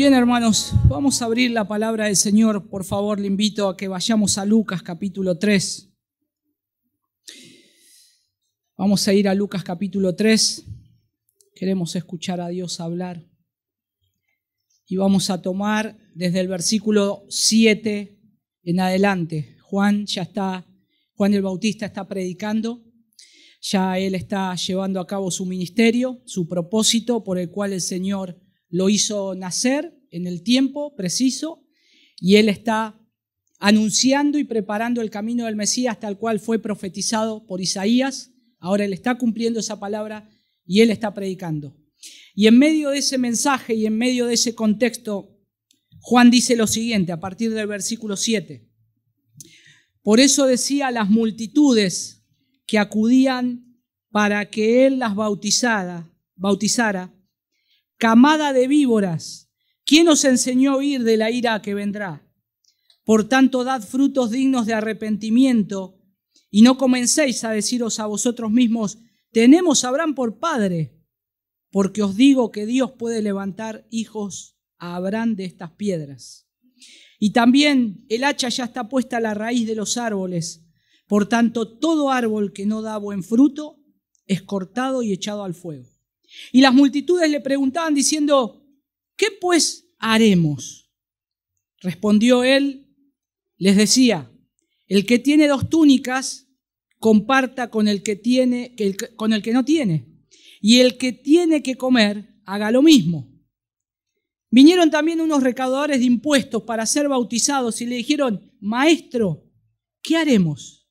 Bien, hermanos, vamos a abrir la palabra del Señor. Por favor, le invito a que vayamos a Lucas capítulo 3. Vamos a ir a Lucas capítulo 3. Queremos escuchar a Dios hablar. Y vamos a tomar desde el versículo 7 en adelante. Juan el Bautista está predicando. Ya él está llevando a cabo su ministerio, su propósito por el cual el Señor lo hizo nacer en el tiempo preciso, y él está anunciando y preparando el camino del Mesías, tal cual fue profetizado por Isaías. Ahora él está cumpliendo esa palabra y él está predicando. Y en medio de ese mensaje y en medio de ese contexto, Juan dice lo siguiente a partir del versículo 7. Por eso decía a las multitudes que acudían para que él las bautizara, camada de víboras, ¿quién os enseñó a huir de la ira que vendrá? Por tanto, dad frutos dignos de arrepentimiento y no comencéis a deciros a vosotros mismos, tenemos a Abraham por padre, porque os digo que Dios puede levantar hijos a Abraham de estas piedras. Y también el hacha ya está puesta a la raíz de los árboles. Por tanto, todo árbol que no da buen fruto es cortado y echado al fuego. Y las multitudes le preguntaban diciendo, ¿qué pues haremos? Respondió él, les decía, el que tiene 2 túnicas, comparta con el que no tiene. Y el que tiene que comer, haga lo mismo. Vinieron también unos recaudadores de impuestos para ser bautizados y le dijeron, Maestro, ¿qué haremos?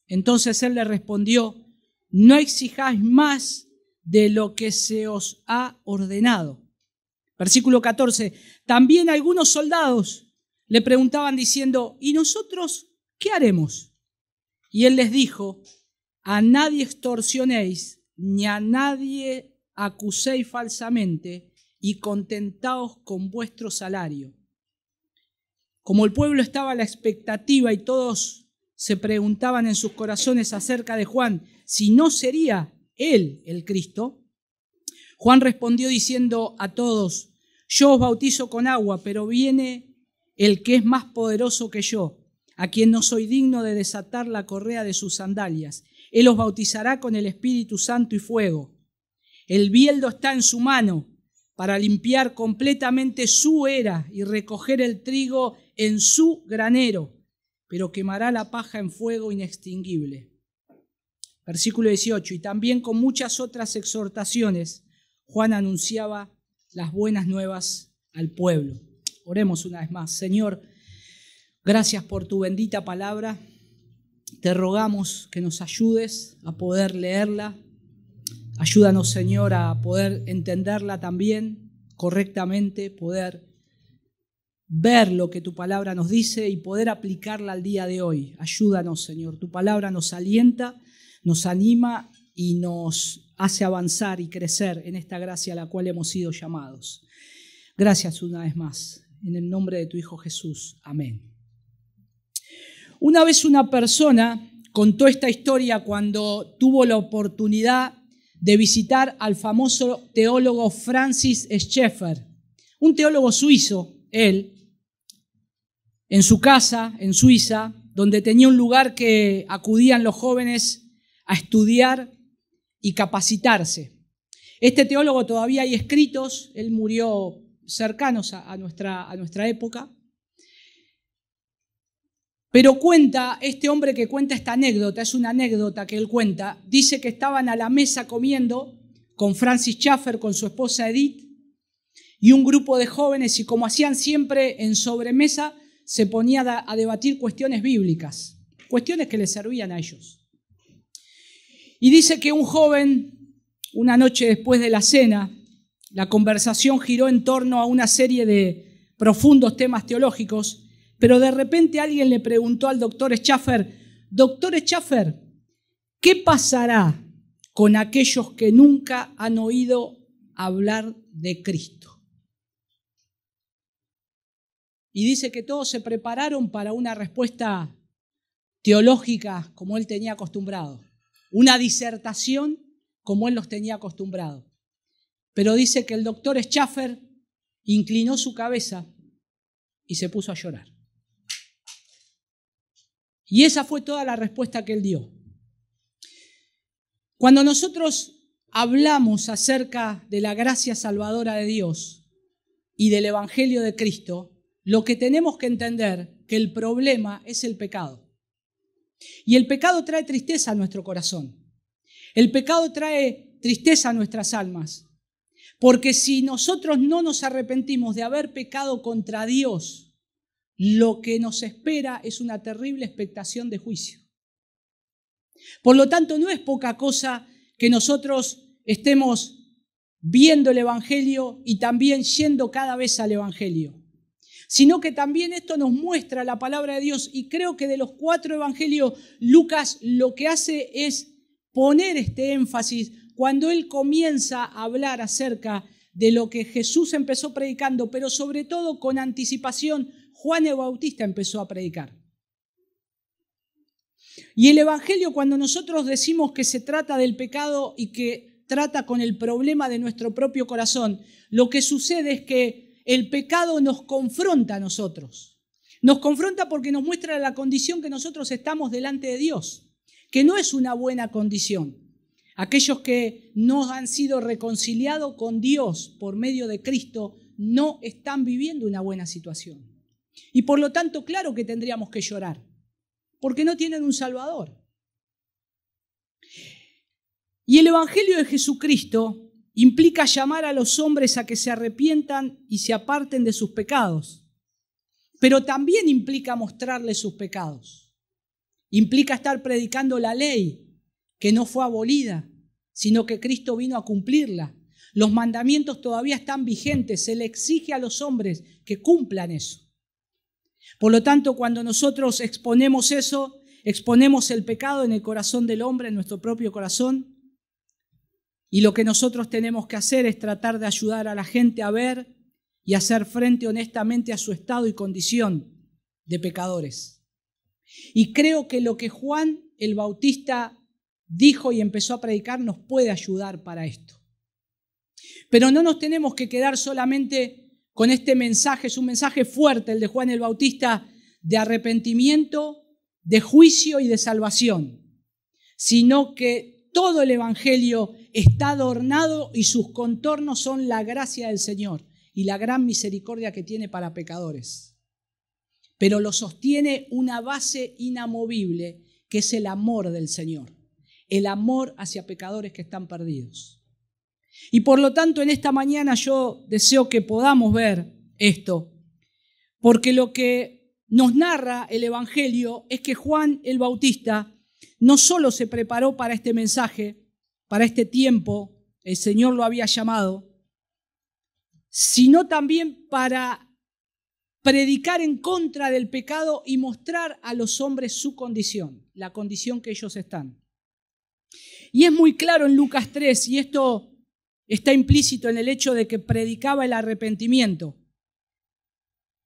Entonces él le respondió, no exijáis más de lo que se os ha ordenado. Versículo 14. También algunos soldados le preguntaban diciendo, ¿y nosotros qué haremos? Y él les dijo, a nadie extorsionéis, ni a nadie acuséis falsamente, y contentaos con vuestro salario. Como el pueblo estaba a la expectativa y todos se preguntaban en sus corazones acerca de Juan, si no sería él el Cristo, Juan respondió diciendo a todos, yo os bautizo con agua, pero viene el que es más poderoso que yo, a quien no soy digno de desatar la correa de sus sandalias. Él os bautizará con el Espíritu Santo y fuego. El bieldo está en su mano para limpiar completamente su era y recoger el trigo en su granero, pero quemará la paja en fuego inextinguible. Versículo 18. Y también con muchas otras exhortaciones, Juan anunciaba las buenas nuevas al pueblo. Oremos una vez más. Señor, gracias por tu bendita palabra. Te rogamos que nos ayudes a poder leerla. Ayúdanos, Señor, a poder entenderla también correctamente, poder ver lo que tu palabra nos dice y poder aplicarla al día de hoy. Ayúdanos, Señor. Tu palabra nos alienta, nos anima y nos hace avanzar y crecer en esta gracia a la cual hemos sido llamados. Gracias una vez más. En el nombre de tu Hijo Jesús. Amén. Una vez una persona contó esta historia cuando tuvo la oportunidad de visitar al famoso teólogo Francis Schaeffer, un teólogo suizo, él, en su casa en Suiza, donde tenía un lugar que acudían los jóvenes a estudiar y capacitarse. Este teólogo todavía hay escritos, él murió cercanos a nuestra época, pero este hombre que cuenta esta anécdota, es una anécdota que él cuenta, dice que estaban a la mesa comiendo con Francis Schaeffer, con su esposa Edith, y un grupo de jóvenes, y como hacían siempre en sobremesa, se ponía a debatir cuestiones bíblicas, cuestiones que les servían a ellos. Y dice que un joven, una noche después de la cena, la conversación giró en torno a una serie de profundos temas teológicos, pero de repente alguien le preguntó al doctor Schaeffer, ¿qué pasará con aquellos que nunca han oído hablar de Cristo? Y dice que todos se prepararon para una respuesta teológica como él tenía acostumbrado, una disertación como él los tenía acostumbrado. Pero dice que el doctor Schaeffer inclinó su cabeza y se puso a llorar. Y esa fue toda la respuesta que él dio. Cuando nosotros hablamos acerca de la gracia salvadora de Dios y del Evangelio de Cristo, lo que tenemos que entender que el problema es el pecado. Y el pecado trae tristeza a nuestro corazón. El pecado trae tristeza a nuestras almas. Porque si nosotros no nos arrepentimos de haber pecado contra Dios, lo que nos espera es una terrible expectación de juicio. Por lo tanto, no es poca cosa que nosotros estemos viendo el Evangelio y también yendo cada vez al Evangelio, sino que también esto nos muestra la palabra de Dios. Y creo que de los 4 evangelios, Lucas lo que hace es poner este énfasis cuando él comienza a hablar acerca de lo que Jesús empezó predicando, pero sobre todo con anticipación, Juan el Bautista empezó a predicar. Y el Evangelio, cuando nosotros decimos que se trata del pecado y que trata con el problema de nuestro propio corazón, lo que sucede es que el pecado nos confronta a nosotros. Nos confronta porque nos muestra la condición que nosotros estamos delante de Dios, que no es una buena condición. Aquellos que no han sido reconciliados con Dios por medio de Cristo no están viviendo una buena situación. Y por lo tanto, claro que tendríamos que llorar, porque no tienen un Salvador. Y el Evangelio de Jesucristo implica llamar a los hombres a que se arrepientan y se aparten de sus pecados, pero también implica mostrarles sus pecados. Implica estar predicando la ley, que no fue abolida, sino que Cristo vino a cumplirla. Los mandamientos todavía están vigentes, se le exige a los hombres que cumplan eso. Por lo tanto, cuando nosotros exponemos eso, exponemos el pecado en el corazón del hombre, en nuestro propio corazón, y lo que nosotros tenemos que hacer es tratar de ayudar a la gente a ver y hacer frente honestamente a su estado y condición de pecadores. Y creo que lo que Juan el Bautista dijo y empezó a predicar nos puede ayudar para esto. Pero no nos tenemos que quedar solamente con este mensaje. Es un mensaje fuerte el de Juan el Bautista, de arrepentimiento, de juicio y de salvación, sino que todo el Evangelio está adornado y sus contornos son la gracia del Señor y la gran misericordia que tiene para pecadores. Pero lo sostiene una base inamovible, que es el amor del Señor, el amor hacia pecadores que están perdidos. Y por lo tanto, en esta mañana yo deseo que podamos ver esto, porque lo que nos narra el Evangelio es que Juan el Bautista no solo se preparó para este mensaje, para este tiempo, el Señor lo había llamado, sino también para predicar en contra del pecado y mostrar a los hombres su condición, la condición que ellos están. Y es muy claro en Lucas 3, y esto está implícito en el hecho de que predicaba el arrepentimiento.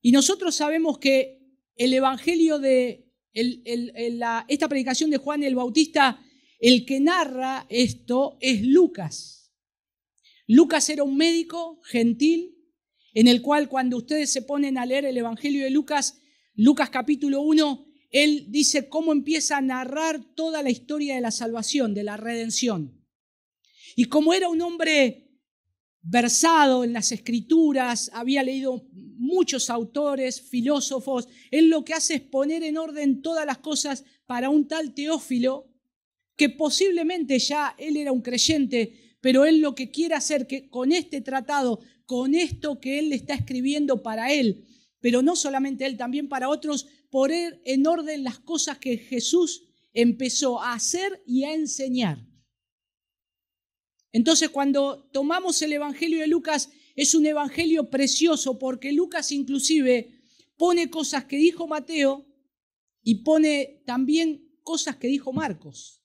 Y nosotros sabemos que el Evangelio de esta predicación de Juan el Bautista, el que narra esto es Lucas. Lucas era un médico gentil, en el cual cuando ustedes se ponen a leer el Evangelio de Lucas, Lucas capítulo 1, él dice cómo empieza a narrar toda la historia de la salvación, de la redención. Y como era un hombre versado en las Escrituras, había leído muchos autores, filósofos, él lo que hace es poner en orden todas las cosas para un tal Teófilo, que posiblemente ya él era un creyente, pero él lo que quiere hacer que con este tratado, con esto que él le está escribiendo para él, pero no solamente él, también para otros, poner en orden las cosas que Jesús empezó a hacer y a enseñar. Entonces, cuando tomamos el Evangelio de Lucas, es un evangelio precioso porque Lucas inclusive pone cosas que dijo Mateo y pone también cosas que dijo Marcos.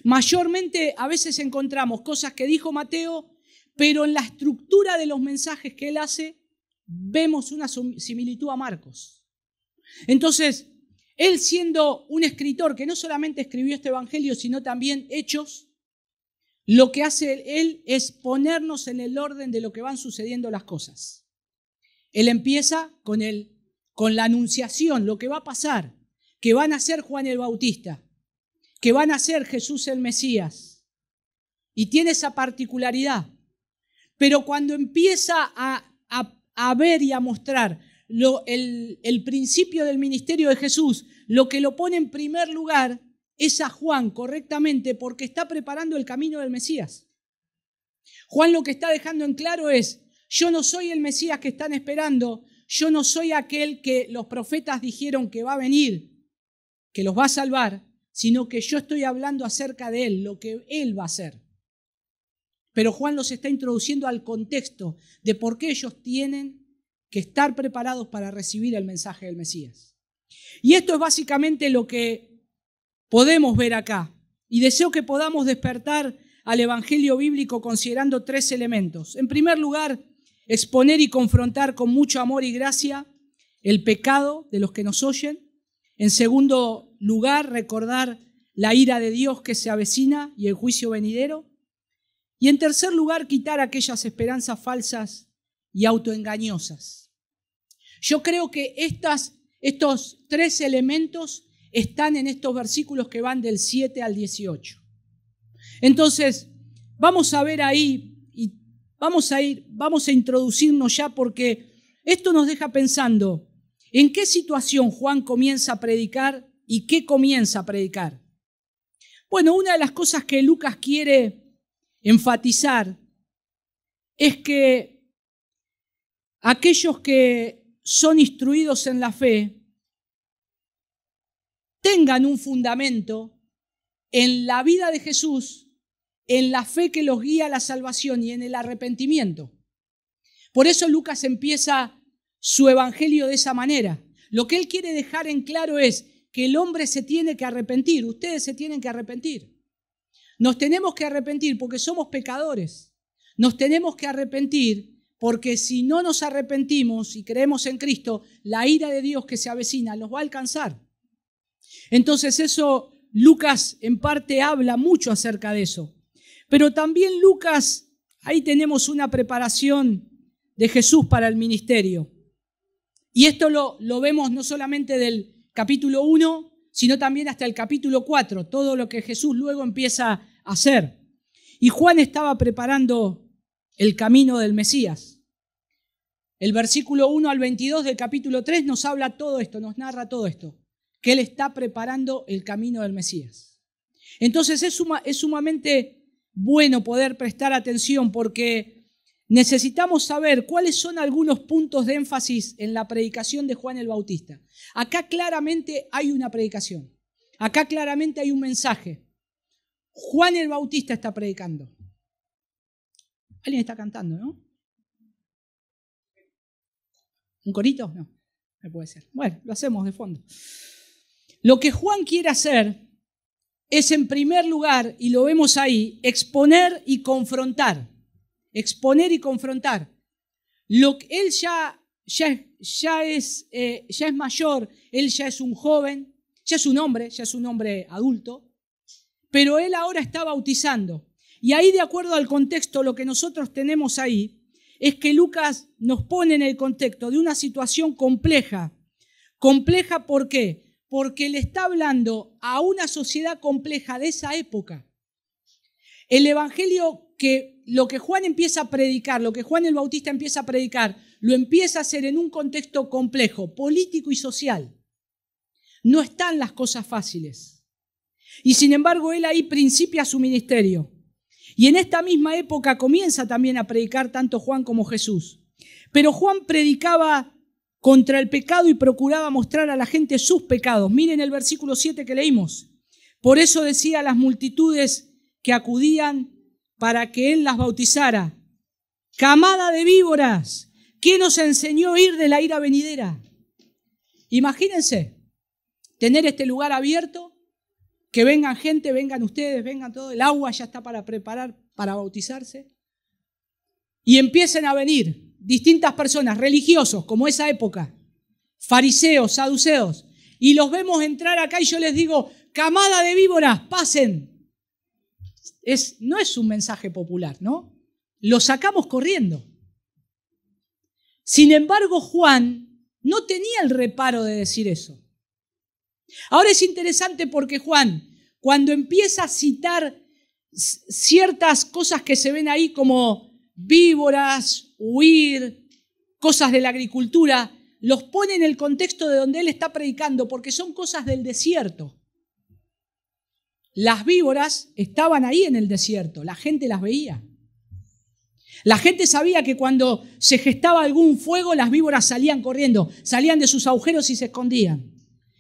Mayormente a veces encontramos cosas que dijo Mateo, pero en la estructura de los mensajes que él hace vemos una similitud a Marcos. Entonces, él siendo un escritor que no solamente escribió este evangelio, sino también Hechos, lo que hace él es ponernos en el orden de lo que van sucediendo las cosas. Él empieza con la anunciación, lo que va a pasar, que van a ser Juan el Bautista, que van a ser Jesús el Mesías. Y tiene esa particularidad. Pero cuando empieza a ver y a mostrar el principio del ministerio de Jesús, lo que lo pone en primer lugar es a Juan correctamente, porque está preparando el camino del Mesías. Juan lo que está dejando en claro es: yo no soy el Mesías que están esperando, yo no soy aquel que los profetas dijeron que va a venir, que los va a salvar, sino que yo estoy hablando acerca de Él, lo que Él va a hacer. Pero Juan los está introduciendo al contexto de por qué ellos tienen que estar preparados para recibir el mensaje del Mesías. Y esto es básicamente lo que podemos ver acá. Y deseo que podamos despertar al evangelio bíblico considerando 3 elementos. En primer lugar, exponer y confrontar con mucho amor y gracia el pecado de los que nos oyen. En segundo lugar, recordar la ira de Dios que se avecina y el juicio venidero. Y en tercer lugar, quitar aquellas esperanzas falsas y autoengañosas. Yo creo que estos 3 elementos están en estos versículos que van del 7 al 18. Entonces, vamos a ver ahí y vamos a introducirnos ya, porque esto nos deja pensando en qué situación Juan comienza a predicar y qué comienza a predicar. Bueno, una de las cosas que Lucas quiere enfatizar es que aquellos que son instruidos en la fe tengan un fundamento en la vida de Jesús, en la fe que los guía a la salvación y en el arrepentimiento. Por eso Lucas empieza su evangelio de esa manera. Lo que él quiere dejar en claro es que el hombre se tiene que arrepentir, ustedes se tienen que arrepentir. Nos tenemos que arrepentir porque somos pecadores. Nos tenemos que arrepentir porque si no nos arrepentimos y creemos en Cristo, la ira de Dios que se avecina nos va a alcanzar. Entonces eso, Lucas en parte habla mucho acerca de eso. Pero también Lucas, ahí tenemos una preparación de Jesús para el ministerio. Y esto lo vemos no solamente del capítulo 1, sino también hasta el capítulo 4, todo lo que Jesús luego empieza a hacer. Y Juan estaba preparando el camino del Mesías. El versículo 1 al 22 del capítulo 3 nos habla todo esto, nos narra todo esto, que él está preparando el camino del Mesías. Entonces es sumamente bueno poder prestar atención, porque necesitamos saber cuáles son algunos puntos de énfasis en la predicación de Juan el Bautista. Acá claramente hay una predicación. Acá claramente hay un mensaje. Juan el Bautista está predicando. Alguien está cantando, ¿no? ¿Un corito? No puede ser. Bueno, lo hacemos de fondo. Lo que Juan quiere hacer es, en primer lugar, y lo vemos ahí, exponer y confrontar. Exponer y confrontar. Él ya es mayor, él ya es un joven, ya es un hombre adulto, pero él ahora está bautizando. Y ahí, de acuerdo al contexto, lo que nosotros tenemos ahí es que Lucas nos pone en el contexto de una situación compleja. ¿Compleja por qué? Porque le está hablando a una sociedad compleja de esa época. El evangelio, lo que Juan empieza a predicar, lo que Juan el Bautista empieza a predicar, lo empieza a hacer en un contexto complejo, político y social. No están las cosas fáciles. Y sin embargo, él ahí principia su ministerio. Y en esta misma época comienza también a predicar tanto Juan como Jesús. Pero Juan predicaba contra el pecado y procuraba mostrar a la gente sus pecados. Miren el versículo 7 que leímos. Por eso decía a las multitudes que acudían para que él las bautizara: camada de víboras, ¿quién os enseñó a ir de la ira venidera? Imagínense tener este lugar abierto, que vengan gente, vengan ustedes, vengan todos, el agua ya está para preparar para bautizarse, y empiecen a venir distintas personas, religiosos, como esa época, fariseos, saduceos, y los vemos entrar acá y yo les digo: camada de víboras, pasen. No es un mensaje popular, ¿no? Lo sacamos corriendo. Sin embargo, Juan no tenía el reparo de decir eso. Ahora es interesante porque Juan, cuando empieza a citar ciertas cosas que se ven ahí como víboras, huir, cosas de la agricultura, los pone en el contexto de donde él está predicando porque son cosas del desierto. Las víboras estaban ahí en el desierto, la gente las veía. La gente sabía que cuando se gestaba algún fuego, las víboras salían corriendo, salían de sus agujeros y se escondían.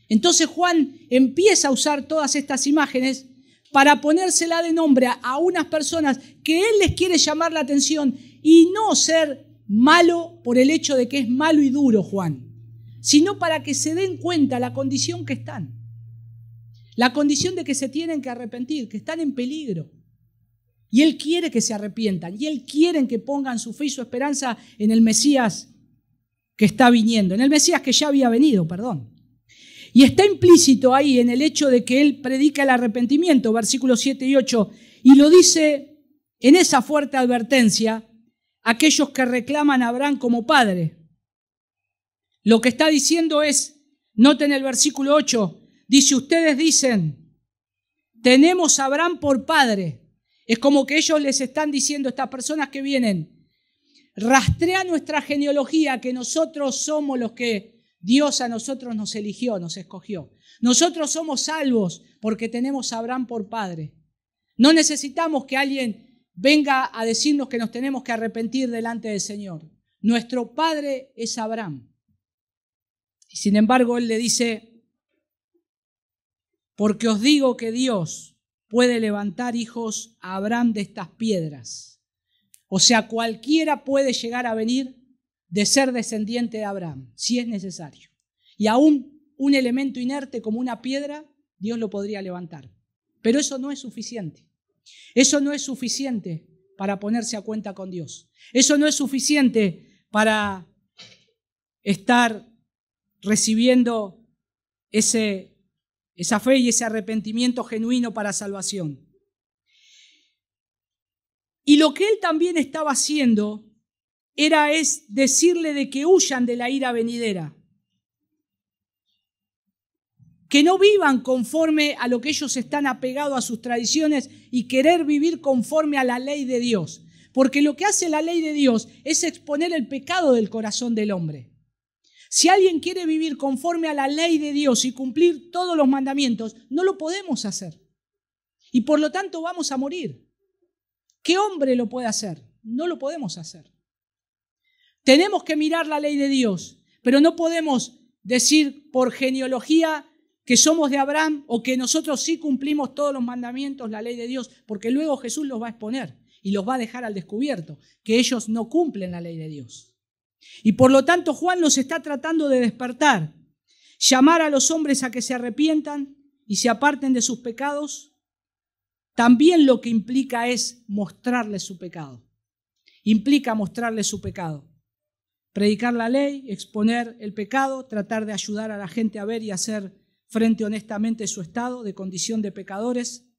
Entonces Juan empieza a usar todas estas imágenes para ponérsela de nombre a unas personas que él les quiere llamar la atención y no ser malo por el hecho de que es malo y duro Juan, sino para que se den cuenta la condición que están. La condición de que se tienen que arrepentir, que están en peligro. Y Él quiere que se arrepientan. Y Él quiere que pongan su fe y su esperanza en el Mesías que está viniendo. En el Mesías que ya había venido, perdón. Y está implícito ahí en el hecho de que Él predica el arrepentimiento, versículos 7 y 8. Y lo dice en esa fuerte advertencia, aquellos que reclaman a Abraham como padre. Lo que está diciendo es, noten el versículo 8, dice, ustedes dicen, tenemos a Abraham por padre. Es como que ellos les están diciendo a estas personas que vienen, rastrea nuestra genealogía, que nosotros somos los que Dios a nosotros nos eligió, nos escogió. Nosotros somos salvos porque tenemos a Abraham por padre. No necesitamos que alguien venga a decirnos que nos tenemos que arrepentir delante del Señor. Nuestro padre es Abraham. Y sin embargo, él le dice, porque os digo que Dios puede levantar hijos a Abraham de estas piedras. O sea, cualquiera puede llegar a venir de ser descendiente de Abraham, si es necesario. Y aún un elemento inerte como una piedra, Dios lo podría levantar. Pero eso no es suficiente. Eso no es suficiente para ponerse a cuenta con Dios. Eso no es suficiente para estar recibiendo esa fe y ese arrepentimiento genuino para salvación. Y lo que él también estaba haciendo es decirle de que huyan de la ira venidera. Que no vivan conforme a lo que ellos están apegados a sus tradiciones y querer vivir conforme a la ley de Dios. Porque lo que hace la ley de Dios es exponer el pecado del corazón del hombre. Si alguien quiere vivir conforme a la ley de Dios y cumplir todos los mandamientos, no lo podemos hacer. Y por lo tanto vamos a morir. ¿Qué hombre lo puede hacer? No lo podemos hacer. Tenemos que mirar la ley de Dios, pero no podemos decir por genealogía que somos de Abraham o que nosotros sí cumplimos todos los mandamientos, la ley de Dios, porque luego Jesús los va a exponer y los va a dejar al descubierto, que ellos no cumplen la ley de Dios. Y por lo tanto Juan los está tratando de despertar, llamar a los hombres a que se arrepientan y se aparten de sus pecados, también lo que implica es mostrarles su pecado. Implica mostrarles su pecado. Predicar la ley, exponer el pecado, tratar de ayudar a la gente a ver y hacer frente honestamente su estado de condición de pecadores.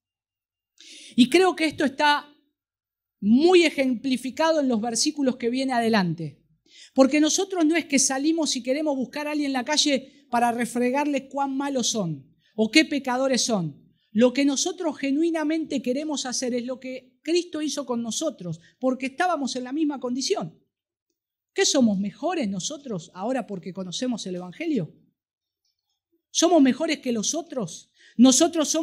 Y creo que esto está muy ejemplificado en los versículos que viene adelante. Porque nosotros no es que salimos y queremos buscar a alguien en la calle para refregarles cuán malos son o qué pecadores son. Lo que nosotros genuinamente queremos hacer es lo que Cristo hizo con nosotros, porque estábamos en la misma condición. ¿Qué somos mejores nosotros ahora porque conocemos el Evangelio? ¿Somos mejores que los otros? Nosotros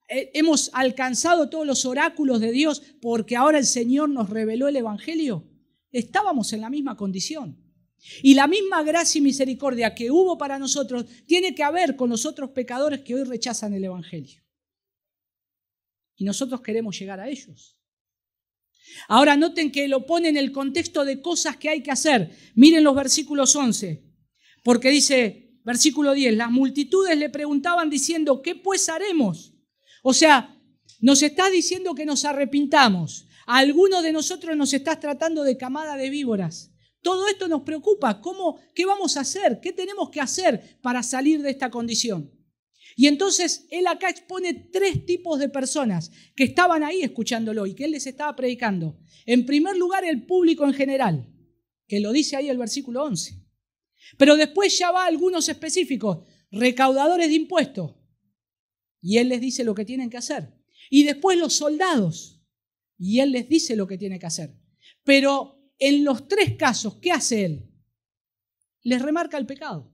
hemos alcanzado todos los oráculos de Dios porque ahora el Señor nos reveló el Evangelio. Estábamos en la misma condición. Y la misma gracia y misericordia que hubo para nosotros tiene que haber con los otros pecadores que hoy rechazan el Evangelio. Y nosotros queremos llegar a ellos. Ahora noten que lo pone en el contexto de cosas que hay que hacer. Miren los versículos 11, porque dice, versículo 10, las multitudes le preguntaban diciendo, ¿qué pues haremos? O sea, nos estás diciendo que nos arrepintamos. A algunos de nosotros nos estás tratando de camada de víboras. Todo esto nos preocupa. ¿Qué vamos a hacer? ¿Qué tenemos que hacer para salir de esta condición? Y entonces él acá expone 3 tipos de personas que estaban ahí escuchándolo y que él les estaba predicando. En primer lugar, el público en general. que lo dice ahí el versículo 11. Pero después ya va a algunos específicos, recaudadores de impuestos, y él les dice lo que tienen que hacer. Y después los soldados, y él les dice lo que tienen que hacer. Pero en los tres casos, ¿qué hace él? Les remarca el pecado.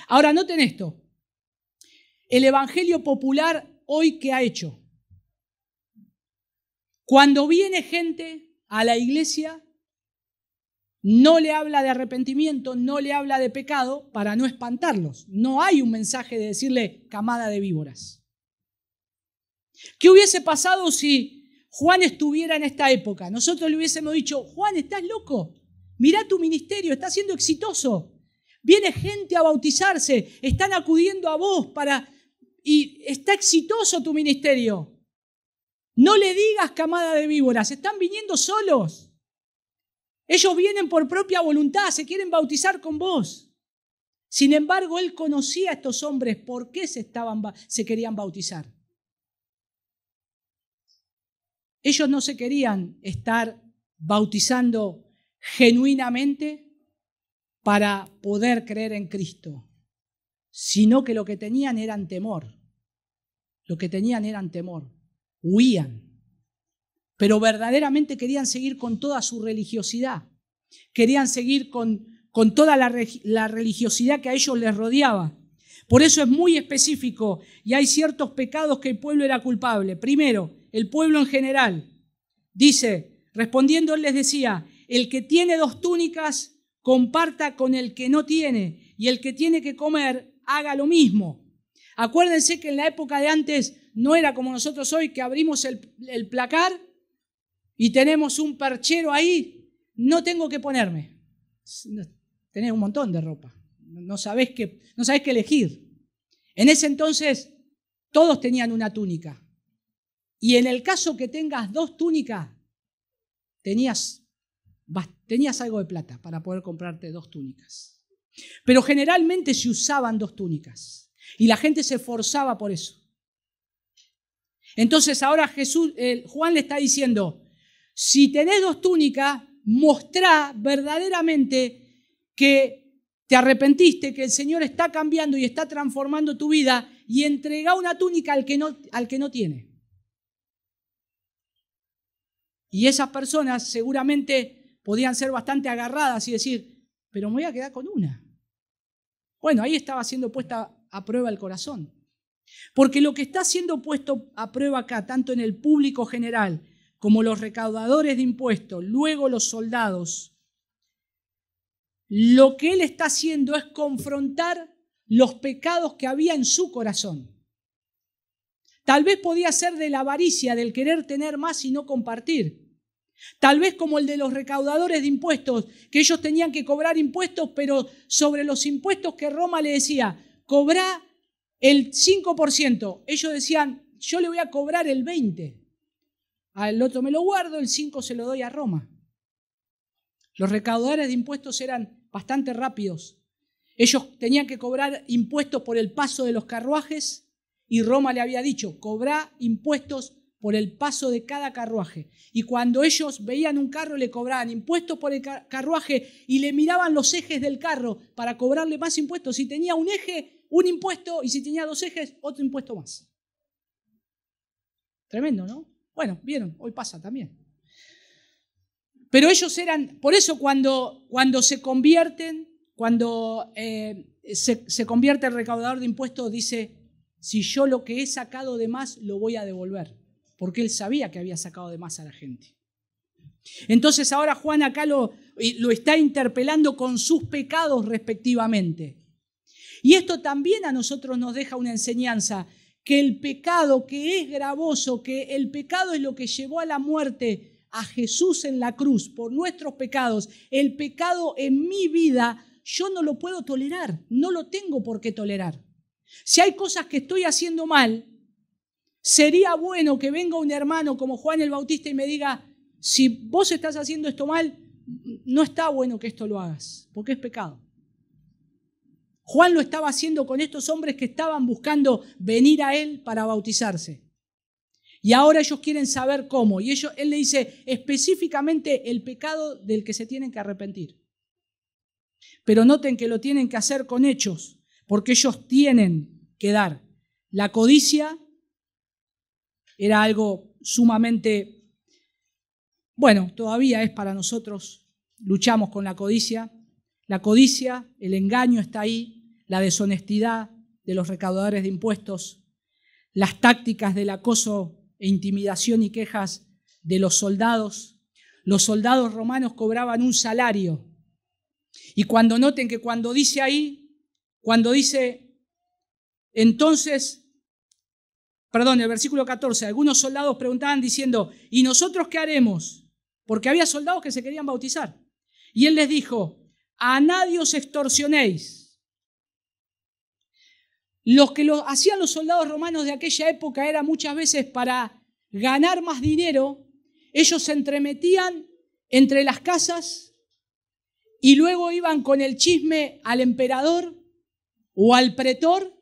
Ahora, noten esto. El evangelio popular hoy, ¿qué ha hecho? Cuando viene gente a la iglesia, no le habla de arrepentimiento, no le habla de pecado para no espantarlos. No hay un mensaje de decirle camada de víboras. ¿Qué hubiese pasado si Juan estuviera en esta época? Nosotros le hubiésemos dicho, Juan, ¿estás loco? Mirá tu ministerio, está siendo exitoso. Viene gente a bautizarse, están acudiendo a vos y está exitoso tu ministerio. No le digas camada de víboras, están viniendo solos. Ellos vienen por propia voluntad, se quieren bautizar con vos. Sin embargo, él conocía a estos hombres por qué se querían bautizar. Ellos no se querían estar bautizando genuinamente para poder creer en Cristo, sino que lo que tenían eran temor. Huían. Pero verdaderamente querían seguir con toda su religiosidad. Querían seguir con toda la religiosidad que a ellos les rodeaba. Por eso es muy específico y hay ciertos pecados que el pueblo era culpable. Primero, el pueblo en general. Dice, respondiendo él les decía, el que tiene 2 túnicas, comparta con el que no tiene, y el que tiene que comer, haga lo mismo. Acuérdense que en la época de antes no era como nosotros hoy, que abrimos el placar y tenemos un perchero ahí, no tengo que ponerme. Tenés un montón de ropa, no sabés qué elegir. En ese entonces todos tenían una túnica. Y en el caso que tengas 2 túnicas, tenías algo de plata para poder comprarte 2 túnicas. Pero generalmente se usaban 2 túnicas y la gente se esforzaba por eso. Entonces ahora Juan le está diciendo, si tenés 2 túnicas, mostrá verdaderamente que te arrepentiste, que el Señor está cambiando y está transformando tu vida, y entregá una túnica al que no tiene. Y esas personas seguramente podían ser bastante agarradas y decir, pero me voy a quedar con una. Bueno, ahí estaba siendo puesta a prueba el corazón. Porque lo que está siendo puesto a prueba acá, tanto en el público general como los recaudadores de impuestos, luego los soldados, lo que él está haciendo es confrontar los pecados que había en su corazón. Tal vez podía ser de la avaricia, del querer tener más y no compartir. Tal vez como el de los recaudadores de impuestos, que ellos tenían que cobrar impuestos, pero sobre los impuestos que Roma le decía, cobrá el 5%. Ellos decían, yo le voy a cobrar el 20%. Al otro me lo guardo, el 5% se lo doy a Roma. Los recaudadores de impuestos eran bastante rápidos. Ellos tenían que cobrar impuestos por el paso de los carruajes y Roma le había dicho, cobrá impuestos por el paso de cada carruaje. Y cuando ellos veían un carro, le cobraban impuestos por el carruaje y le miraban los ejes del carro para cobrarle más impuestos. Si tenía un eje, un impuesto, y si tenía 2 ejes, otro impuesto más. Tremendo, ¿no? Bueno, vieron, hoy pasa también. Pero ellos eran, por eso cuando se convierten, cuando se convierte el recaudador de impuestos, dice, si yo lo que he sacado de más lo voy a devolver, porque él sabía que había sacado de más a la gente. Entonces ahora Juan acá lo está interpelando con sus pecados respectivamente. Y esto también a nosotros nos deja una enseñanza, que el pecado que es gravoso, que el pecado es lo que llevó a la muerte a Jesús en la cruz por nuestros pecados, el pecado en mi vida yo no lo puedo tolerar, no lo tengo por qué tolerar. Si hay cosas que estoy haciendo mal, sería bueno que venga un hermano como Juan el Bautista y me diga, si vos estás haciendo esto mal, no está bueno que esto lo hagas, porque es pecado. Juan lo estaba haciendo con estos hombres que estaban buscando venir a él para bautizarse. Y ahora ellos quieren saber cómo. Y él le dice específicamente el pecado del que se tienen que arrepentir. Pero noten que lo tienen que hacer con hechos, porque ellos tienen que dar. La codicia era algo sumamente, bueno, todavía es para nosotros, luchamos con la codicia. La codicia, el engaño está ahí, la deshonestidad de los recaudadores de impuestos, las tácticas del acoso e intimidación y quejas de los soldados. Los soldados romanos cobraban un salario. Y noten que cuando dice ahí, entonces, el versículo 14, algunos soldados preguntaban diciendo, ¿y nosotros qué haremos? Porque había soldados que se querían bautizar. Y él les dijo, a nadie os extorsionéis. Lo que hacían los soldados romanos de aquella época era muchas veces para ganar más dinero, ellos se entremetían entre las casas y luego iban con el chisme al emperador o al pretor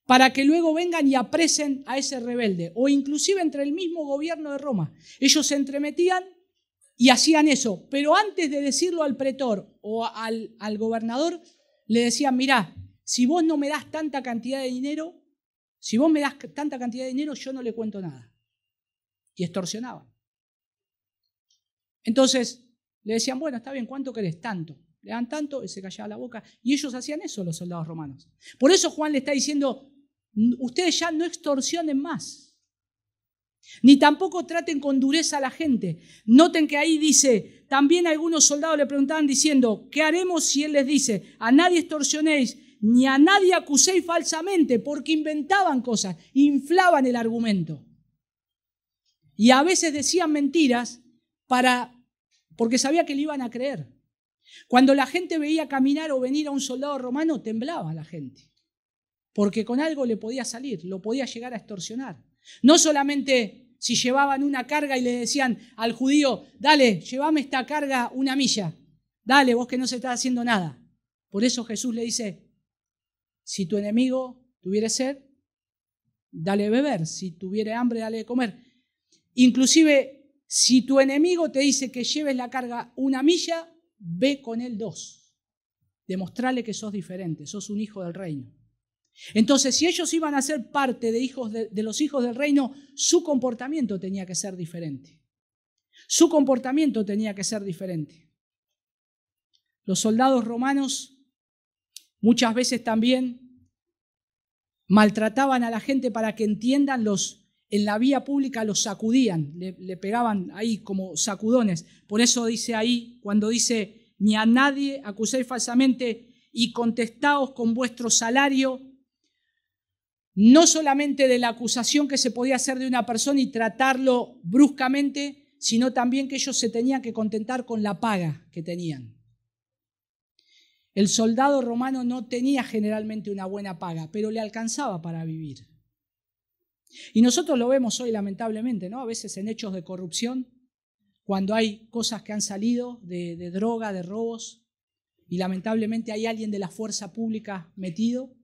para que luego vengan y apresen a ese rebelde, o inclusive entre el mismo gobierno de Roma. Ellos se entremetían y hacían eso, pero antes de decirlo al pretor o al gobernador, le decían, mirá, si vos no me das tanta cantidad de dinero, yo no le cuento nada. Y extorsionaban. Entonces le decían, bueno, está bien, ¿cuánto querés? Tanto. Le dan tanto, y se callaba la boca. Y ellos hacían eso, los soldados romanos. Por eso Juan le está diciendo, ustedes ya no extorsionen más. Ni tampoco traten con dureza a la gente. Noten que ahí dice, también algunos soldados le preguntaban diciendo, ¿qué haremos si él les dice, a nadie extorsionéis, ni a nadie acuséis falsamente? Porque inventaban cosas, inflaban el argumento. Y a veces decían mentiras porque sabía que le iban a creer. Cuando la gente veía caminar o venir a un soldado romano, temblaba la gente. Porque con algo le podía salir, lo podía llegar a extorsionar. No solamente si llevaban una carga y le decían al judío, dale, llévame esta carga 1 milla. Dale, vos que no se está haciendo nada. Por eso Jesús le dice, si tu enemigo tuviere sed, dale beber. Si tuviere hambre, dale de comer. Inclusive, si tu enemigo te dice que lleves la carga 1 milla, ve con él 2. Demostrarle que sos diferente, sos un hijo del reino. Entonces, si ellos iban a ser parte de los hijos del reino, su comportamiento tenía que ser diferente. Su comportamiento tenía que ser diferente. Los soldados romanos muchas veces también maltrataban a la gente para que entiendan en la vía pública los sacudían, le pegaban ahí como sacudones. Por eso dice ahí, cuando dice, ni a nadie acuséis falsamente y contestaos con vuestro salario, no solamente de la acusación que se podía hacer de una persona y tratarlo bruscamente, sino también que ellos se tenían que contentar con la paga que tenían. El soldado romano no tenía generalmente una buena paga, pero le alcanzaba para vivir. Y nosotros lo vemos hoy lamentablemente, ¿no? A veces en hechos de corrupción, cuando hay cosas que han salido de droga, de robos, y lamentablemente hay alguien de la fuerza pública metido,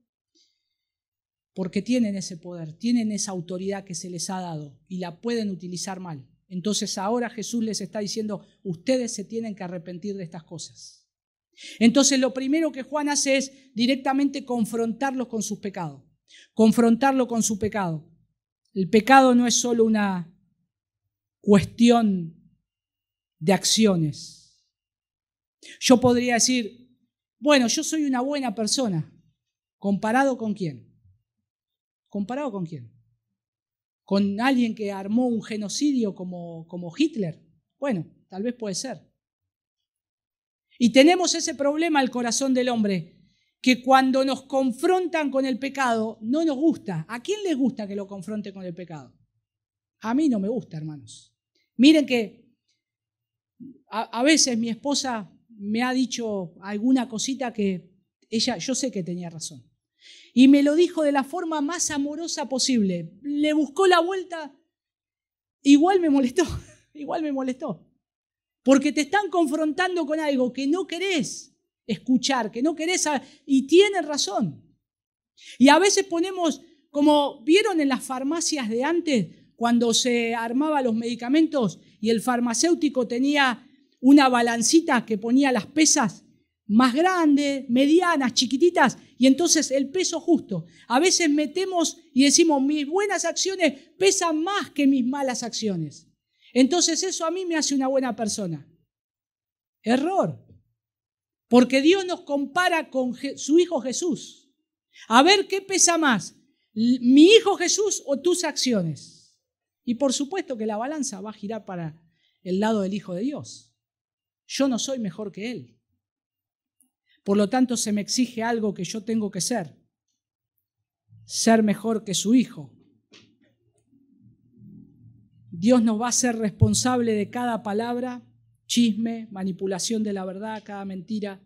porque tienen ese poder, tienen esa autoridad que se les ha dado y la pueden utilizar mal. Entonces ahora Jesús les está diciendo, ustedes se tienen que arrepentir de estas cosas. Entonces lo primero que Juan hace es directamente confrontarlos con sus pecados. Confrontarlo con su pecado. El pecado no es solo una cuestión de acciones. Yo podría decir, bueno, yo soy una buena persona. ¿Comparado con quién? ¿Comparado con quién? ¿Con alguien que armó un genocidio como Hitler? Bueno, tal vez puede ser. Y tenemos ese problema al corazón del hombre, que cuando nos confrontan con el pecado, no nos gusta. ¿A quién les gusta que lo confronte con el pecado? A mí no me gusta, hermanos. Miren que a veces mi esposa me ha dicho alguna cosita que yo sé que tenía razón. Y me lo dijo de la forma más amorosa posible. Le buscó la vuelta, igual me molestó. Porque te están confrontando con algo que no querés escuchar, que no querés saber, y tienen razón. Y a veces ponemos, como vieron en las farmacias de antes, cuando se armaban los medicamentos y el farmacéutico tenía una balancita que ponía las pesas más grandes, medianas, chiquititas, y entonces el peso justo. A veces metemos y decimos, mis buenas acciones pesan más que mis malas acciones. Entonces eso a mí me hace una buena persona. Error. Porque Dios nos compara con su Hijo Jesús. A ver qué pesa más, mi Hijo Jesús o tus acciones. Y por supuesto que la balanza va a girar para el lado del Hijo de Dios. Yo no soy mejor que Él. Por lo tanto, se me exige algo que yo tengo que ser. Ser mejor que su Hijo. Dios nos va a hacer responsable de cada palabra, chisme, manipulación de la verdad, cada mentira.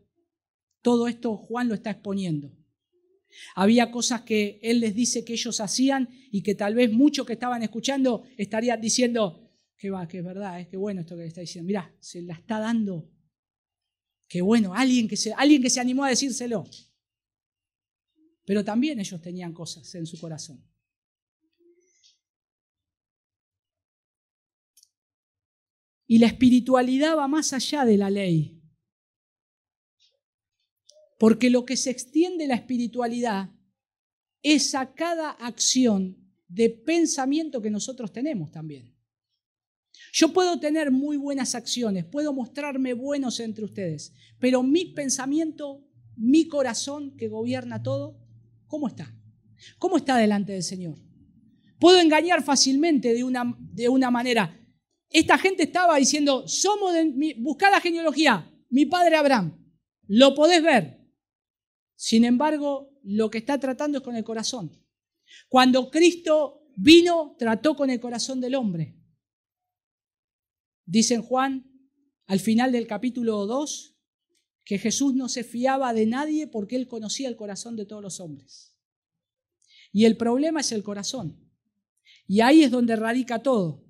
Todo esto Juan lo está exponiendo. Había cosas que Él les dice que ellos hacían y que tal vez muchos que estaban escuchando estarían diciendo que es verdad, que bueno esto que le está diciendo. Mirá, se la está dando. Qué bueno, alguien que se animó a decírselo. Pero también ellos tenían cosas en su corazón. Y la espiritualidad va más allá de la ley. Porque lo que se extiende la espiritualidad es a cada acción de pensamiento que nosotros tenemos también. Yo puedo tener muy buenas acciones, puedo mostrarme buenos entre ustedes, pero mi pensamiento, mi corazón que gobierna todo, ¿cómo está? ¿Cómo está delante del Señor? Puedo engañar fácilmente de una manera. Esta gente estaba diciendo, buscá la genealogía, mi padre Abraham, lo podés ver. Sin embargo, lo que está tratando es con el corazón. Cuando Cristo vino, trató con el corazón del hombre. Dice en Juan, al final del capítulo 2, que Jesús no se fiaba de nadie porque Él conocía el corazón de todos los hombres. Y el problema es el corazón. Y ahí es donde radica todo.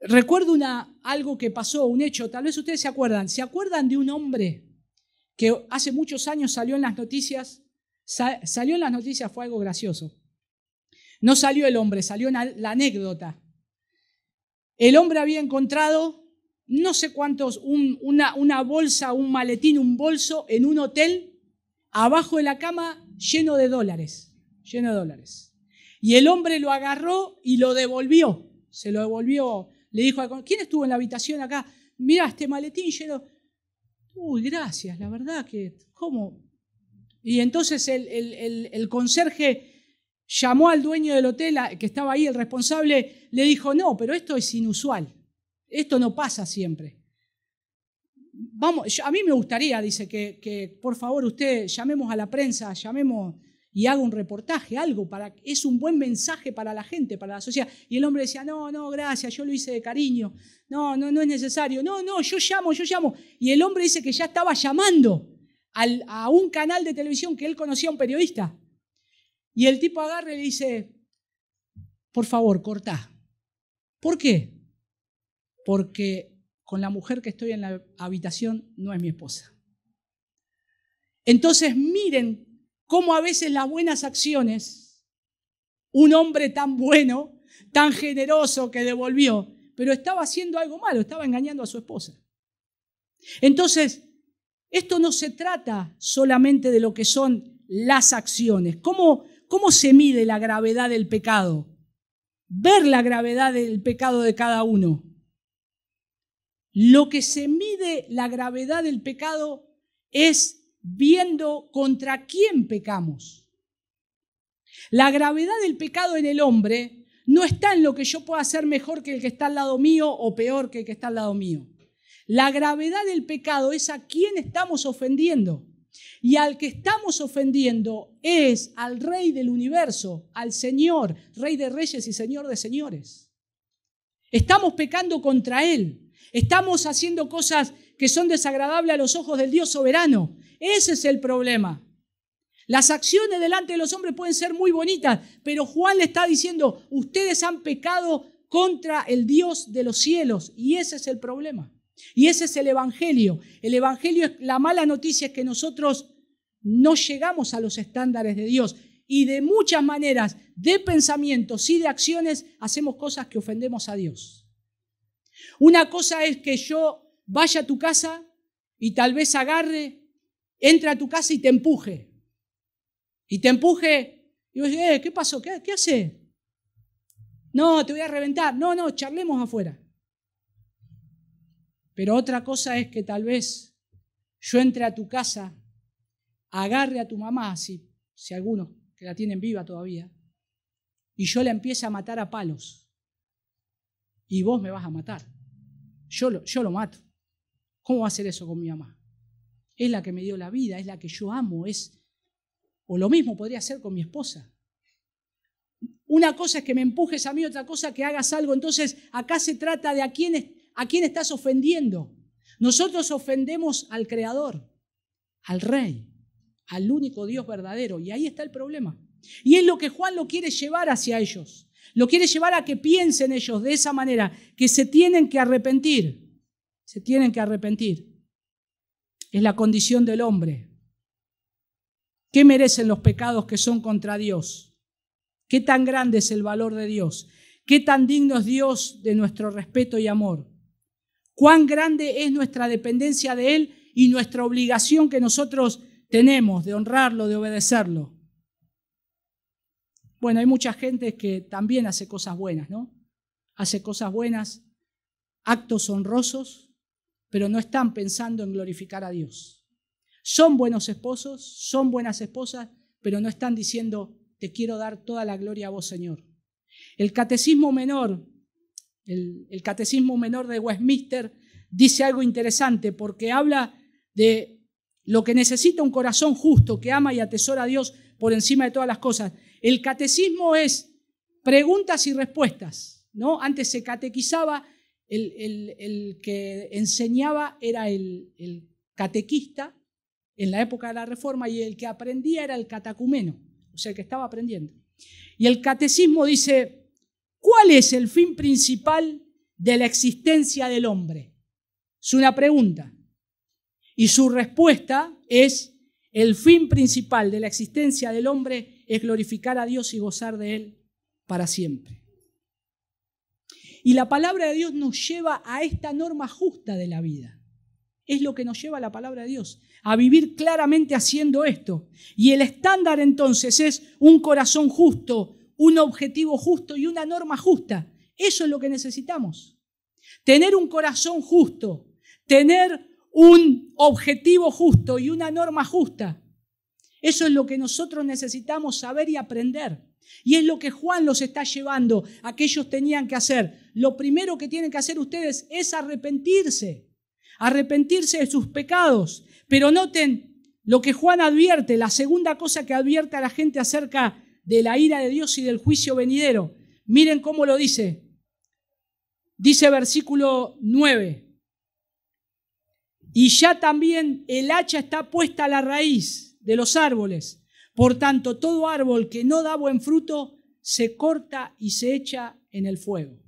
Recuerdo algo que pasó, un hecho, tal vez ustedes se acuerdan de un hombre que hace muchos años salió en las noticias, fue algo gracioso. No salió el hombre, salió la anécdota. El hombre había encontrado, no sé cuántos, una bolsa, un maletín, un bolso en un hotel, abajo de la cama, lleno de dólares. Y el hombre lo agarró y lo devolvió, se lo devolvió. Le dijo, ¿quién estuvo en la habitación acá? Mirá, este maletín lleno. Uy, gracias, la verdad que, ¿cómo? Y entonces el conserje llamó al dueño del hotel, que estaba ahí, el responsable, le dijo, no, pero esto es inusual. Esto no pasa siempre. Vamos, a mí me gustaría, dice, que por favor usted llamemos a la prensa, llamemos y haga un reportaje, algo, es un buen mensaje para la gente, para la sociedad. Y el hombre decía, no, gracias, yo lo hice de cariño, no es necesario, no, yo llamo. Y el hombre dice que ya estaba llamando a un canal de televisión que él conocía, un periodista. Y el tipo agarra y le dice, por favor, cortá. ¿Por qué? Porque con la mujer que estoy en la habitación no es mi esposa. Entonces miren cómo a veces las buenas acciones, un hombre tan bueno, tan generoso que devolvió, pero estaba haciendo algo malo, estaba engañando a su esposa. Entonces, esto no se trata solamente de lo que son las acciones. ¿Cómo se mide la gravedad del pecado? Ver la gravedad del pecado de cada uno. Lo que se mide la gravedad del pecado es viendo contra quién pecamos. La gravedad del pecado en el hombre no está en lo que yo pueda hacer mejor que el que está al lado mío o peor que el que está al lado mío. La gravedad del pecado es a quién estamos ofendiendo. Y al que estamos ofendiendo es al Rey del universo, al Señor, Rey de reyes y Señor de señores. Estamos pecando contra Él. Estamos haciendo cosas que son desagradables a los ojos del Dios soberano. Ese es el problema. Las acciones delante de los hombres pueden ser muy bonitas, pero Juan le está diciendo, ustedes han pecado contra el Dios de los cielos, y ese es el problema. Y ese es el Evangelio. El Evangelio, la mala noticia es que nosotros no llegamos a los estándares de Dios. y de muchas maneras, de pensamientos y de acciones, hacemos cosas que ofendemos a Dios. Una cosa es que yo vaya a tu casa y tal vez agarre, entre a tu casa y te empuje. Y te empuje y vos decís, ¿qué pasó? ¿Qué haces? No, te voy a reventar. No, charlemos afuera. Pero otra cosa es que tal vez yo entre a tu casa, agarre a tu mamá, si algunos que la tienen viva todavía, y yo la empiece a matar a palos. Y vos me vas a matar. Yo lo mato. ¿Cómo va a hacer eso con mi mamá? Es la que me dio la vida, es la que yo amo, o lo mismo podría hacer con mi esposa. Una cosa es que me empujes a mí, otra cosa que hagas algo. Entonces, acá se trata de a quién estás ofendiendo. Nosotros ofendemos al Creador, al Rey, al único Dios verdadero. Y ahí está el problema. Y es lo que Juan lo quiere llevar hacia ellos. Lo quiere llevar a que piensen ellos de esa manera, que se tienen que arrepentir. Se tienen que arrepentir. Es la condición del hombre. ¿Qué merecen los pecados que son contra Dios? ¿Qué tan grande es el valor de Dios? ¿Qué tan digno es Dios de nuestro respeto y amor? ¿Cuán grande es nuestra dependencia de Él y nuestra obligación que nosotros tenemos de honrarlo, de obedecerlo? Bueno, hay mucha gente que también hace cosas buenas, ¿no? Hace cosas buenas, actos honrosos, pero no están pensando en glorificar a Dios. Son buenos esposos, son buenas esposas, pero no están diciendo, te quiero dar toda la gloria a vos, Señor. El catecismo menor, el catecismo menor de Westminster dice algo interesante porque habla de lo que necesita un corazón justo que ama y atesora a Dios por encima de todas las cosas. El catecismo es preguntas y respuestas, ¿no? Antes se catequizaba, el que enseñaba era el catequista en la época de la Reforma y el que aprendía era el catecúmeno, o sea, el que estaba aprendiendo. Y el catecismo dice, ¿cuál es el fin principal de la existencia del hombre? Es una pregunta. Y su respuesta es, el fin principal de la existencia del hombre es glorificar a Dios y gozar de Él para siempre. Y la palabra de Dios nos lleva a esta norma justa de la vida. Es lo que nos lleva a la palabra de Dios, a vivir claramente haciendo esto. Y el estándar entonces es un corazón justo, un objetivo justo y una norma justa. Eso es lo que necesitamos. Tener un corazón justo, tener un objetivo justo y una norma justa. Eso es lo que nosotros necesitamos saber y aprender. Y es lo que Juan los está llevando a que ellos tenían que hacer. Lo primero que tienen que hacer ustedes es arrepentirse. Arrepentirse de sus pecados. Pero noten lo que Juan advierte, la segunda cosa que advierte a la gente acerca de la ira de Dios y del juicio venidero. Miren cómo lo dice. Dice versículo 9. Y ya también el hacha está puesta a la raíz de los árboles. Por tanto, todo árbol que no da buen fruto se corta y se echa en el fuego.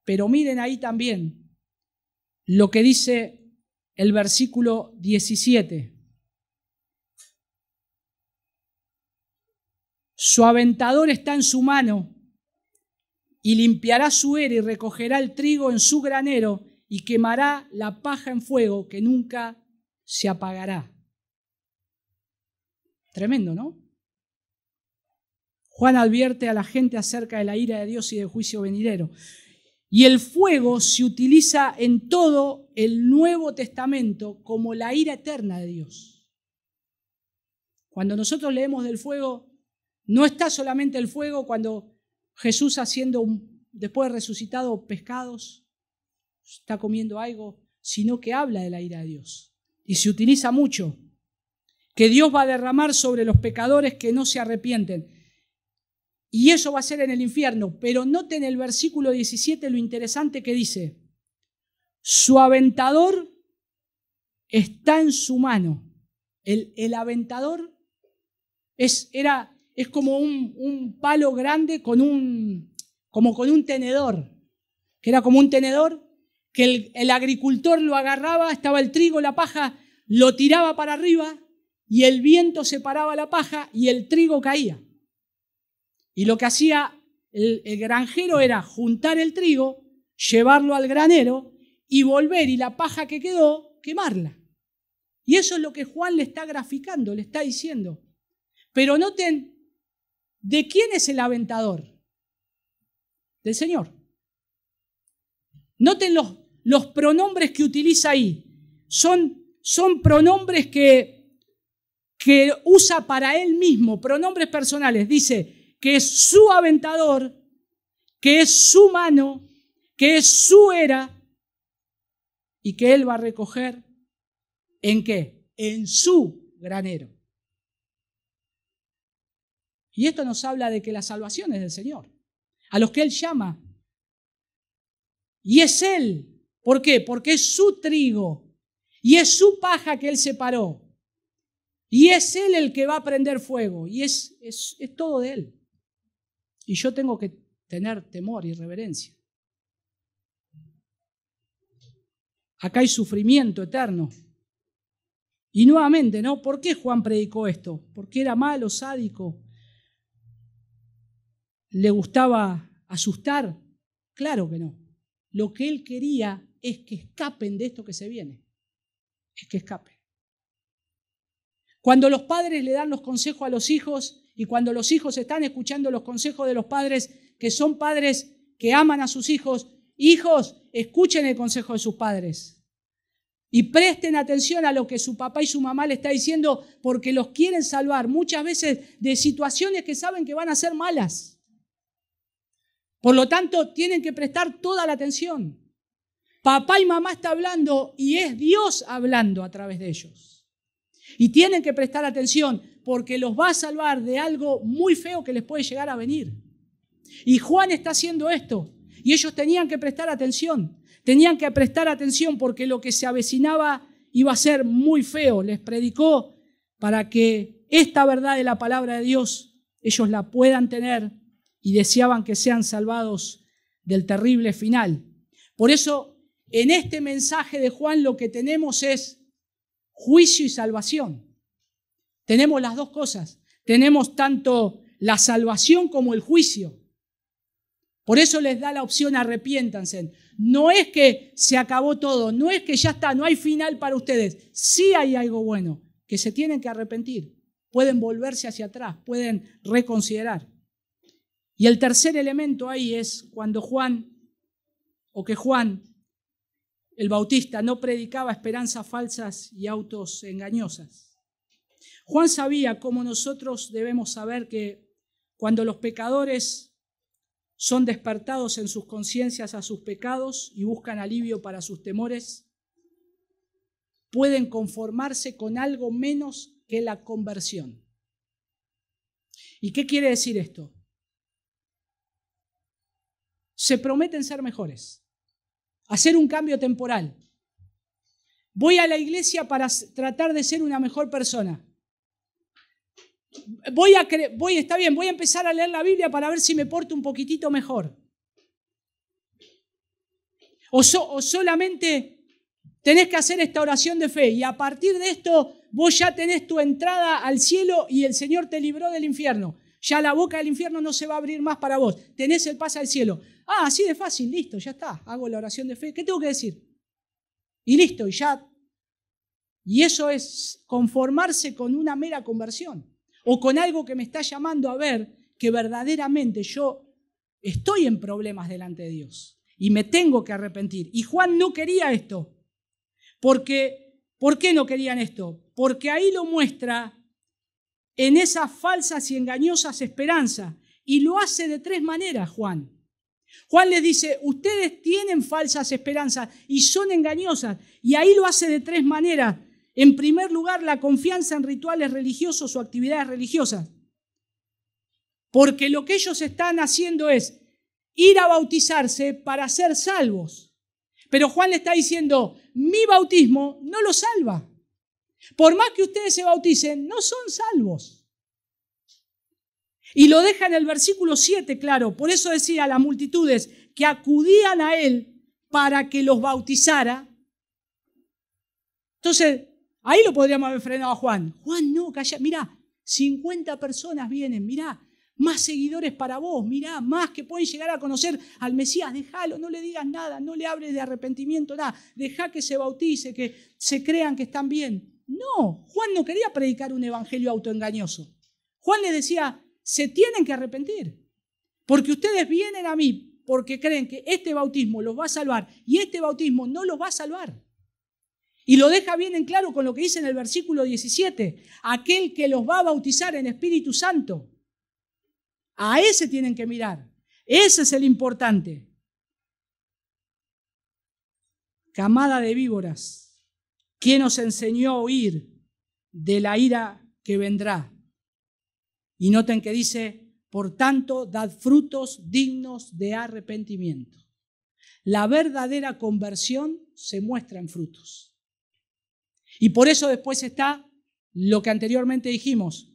Pero miren ahí también lo que dice el versículo 17. Su aventador está en su mano y limpiará su era y recogerá el trigo en su granero y quemará la paja en fuego que nunca se apagará. Tremendo, ¿no? Juan advierte a la gente acerca de la ira de Dios y del juicio venidero. Y el fuego se utiliza en todo el Nuevo Testamento como la ira eterna de Dios. Cuando nosotros leemos del fuego, no está solamente el fuego cuando Jesús después de resucitado pescados, está comiendo algo, sino que habla de la ira de Dios. Y se utiliza mucho, que Dios va a derramar sobre los pecadores que no se arrepienten. Y eso va a ser en el infierno. Pero noten el versículo 17 lo interesante que dice. Su aventador está en su mano. El aventador es como un palo grande como con un tenedor. Que era como un tenedor que el agricultor lo agarraba, estaba el trigo, la paja, lo tiraba para arriba y el viento separaba la paja y el trigo caía. Y lo que hacía el granjero era juntar el trigo, llevarlo al granero y volver, y la paja que quedó, quemarla. Y eso es lo que Juan le está graficando, le está diciendo. Pero noten, ¿de quién es el aventador? Del Señor. Noten los pronombres que utiliza ahí. Son pronombres que usa para él mismo, pronombres personales. Dice que es su aventador, que es su mano, que es su era y que él va a recoger ¿en qué? En su granero. Y esto nos habla de que la salvación es del Señor, a los que Él llama. Y es Él. ¿Por qué? Porque es su trigo y es su paja que Él separó. Y es Él el que va a prender fuego y es todo de Él. Y yo tengo que tener temor y reverencia. Acá hay sufrimiento eterno. Y nuevamente, ¿no? ¿Por qué Juan predicó esto? ¿Porque era malo, sádico? ¿Le gustaba asustar? Claro que no. Lo que él quería es que escapen de esto que se viene. Es que escapen. Cuando los padres le dan los consejos a los hijos y cuando los hijos están escuchando los consejos de los padres, que son padres que aman a sus hijos, hijos, escuchen el consejo de sus padres. Y presten atención a lo que su papá y su mamá le está diciendo porque los quieren salvar muchas veces de situaciones que saben que van a ser malas. Por lo tanto, tienen que prestar toda la atención. Papá y mamá está hablando y es Dios hablando a través de ellos. Y tienen que prestar atención porque los va a salvar de algo muy feo que les puede llegar a venir. Y Juan está haciendo esto y ellos tenían que prestar atención. Tenían que prestar atención porque lo que se avecinaba iba a ser muy feo. Les predicó para que esta verdad de la palabra de Dios ellos la puedan tener y deseaban que sean salvados del terrible final. Por eso, en este mensaje de Juan lo que tenemos es juicio y salvación. Tenemos las dos cosas. Tenemos tanto la salvación como el juicio. Por eso les da la opción arrepiéntanse. No es que se acabó todo, no es que ya está, no hay final para ustedes. Sí hay algo bueno, que se tienen que arrepentir. Pueden volverse hacia atrás, pueden reconsiderar. Y el tercer elemento ahí es cuando Juan, el Bautista, no predicaba esperanzas falsas y autos engañosas. Juan sabía, como nosotros debemos saber, que cuando los pecadores son despertados en sus conciencias a sus pecados y buscan alivio para sus temores, pueden conformarse con algo menos que la conversión. ¿Y qué quiere decir esto? Se prometen ser mejores, hacer un cambio temporal. Voy a la iglesia para tratar de ser una mejor persona. Está bien, voy a empezar a leer la Biblia para ver si me porto un poquitito mejor. O solamente tenés que hacer esta oración de fe y a partir de esto vos ya tenés tu entrada al cielo y el Señor te libró del infierno. Ya la boca del infierno no se va a abrir más para vos. Tenés el pase al cielo. Ah, así de fácil, listo, ya está. Hago la oración de fe. ¿Qué tengo que decir? Y listo, y ya. Y eso es conformarse con una mera conversión. O con algo que me está llamando a ver que verdaderamente yo estoy en problemas delante de Dios. Y me tengo que arrepentir. Y Juan no quería esto. ¿Por qué no querían esto? Porque ahí lo muestra en esas falsas y engañosas esperanzas. Y lo hace de tres maneras, Juan. Juan les dice, ustedes tienen falsas esperanzas y son engañosas. Y ahí lo hace de tres maneras. En primer lugar, la confianza en rituales religiosos o actividades religiosas. Porque lo que ellos están haciendo es ir a bautizarse para ser salvos. Pero Juan le está diciendo, mi bautismo no los salva. Por más que ustedes se bauticen, no son salvos. Y lo deja en el versículo 7, claro. Por eso decía a las multitudes que acudían a él para que los bautizara. Entonces, Ahí lo podríamos haber frenado a Juan. Juan, no, calla, mirá, 50 personas vienen, mirá, más seguidores para vos, mirá, más que pueden llegar a conocer al Mesías, déjalo, no le digas nada, no le hables de arrepentimiento, nada, dejá que se bautice, que se crean que están bien. No, Juan no quería predicar un evangelio autoengañoso. Juan les decía, se tienen que arrepentir, porque ustedes vienen a mí porque creen que este bautismo los va a salvar y este bautismo no los va a salvar. Y lo deja bien en claro con lo que dice en el versículo 17, aquel que los va a bautizar en Espíritu Santo. A ese tienen que mirar, ese es el importante. Camada de víboras, ¿quién os enseñó a huir de la ira que vendrá? Y noten que dice, por tanto, dad frutos dignos de arrepentimiento. La verdadera conversión se muestra en frutos. Y por eso después está lo que anteriormente dijimos,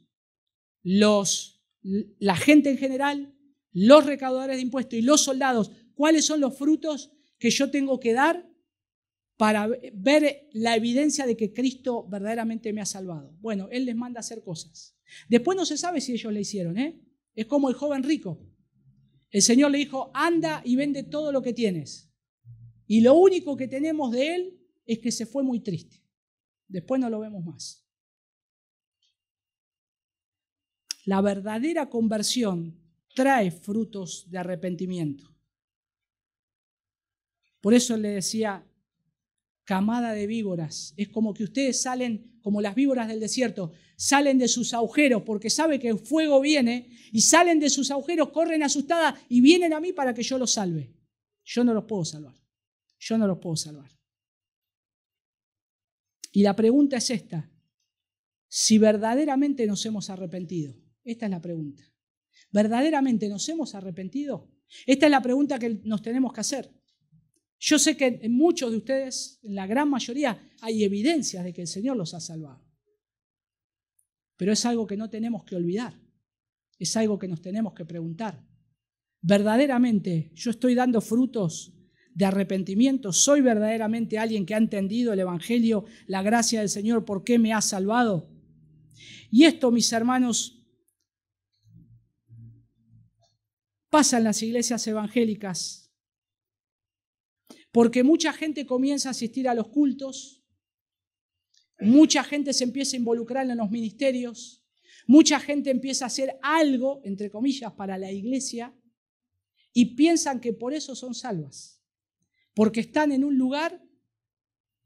la gente en general, los recaudadores de impuestos y los soldados, ¿cuáles son los frutos que yo tengo que dar para ver la evidencia de que Cristo verdaderamente me ha salvado? Bueno, Él les manda a hacer cosas. Después no se sabe si ellos le hicieron, Es como el joven rico. El Señor le dijo, anda y vende todo lo que tienes. Y lo único que tenemos de Él es que se fue muy triste. Después no lo vemos más. La verdadera conversión trae frutos de arrepentimiento. Por eso le decía, camada de víboras. Es como que ustedes salen, como las víboras del desierto, salen de sus agujeros porque saben que el fuego viene y salen de sus agujeros, corren asustadas y vienen a mí para que yo los salve. Yo no los puedo salvar. Yo no los puedo salvar. Y la pregunta es esta, si verdaderamente nos hemos arrepentido. Esta es la pregunta. ¿Verdaderamente nos hemos arrepentido? Esta es la pregunta que nos tenemos que hacer. Yo sé que en muchos de ustedes, en la gran mayoría, hay evidencias de que el Señor los ha salvado. Pero es algo que no tenemos que olvidar. Es algo que nos tenemos que preguntar. ¿Verdaderamente yo estoy dando frutos de arrepentimiento? ¿Soy verdaderamente alguien que ha entendido el Evangelio, la gracia del Señor, por qué me ha salvado? Y esto, mis hermanos, pasa en las iglesias evangélicas, porque mucha gente comienza a asistir a los cultos, mucha gente se empieza a involucrar en los ministerios, mucha gente empieza a hacer algo, entre comillas, para la iglesia y piensan que por eso son salvas. Porque están en un lugar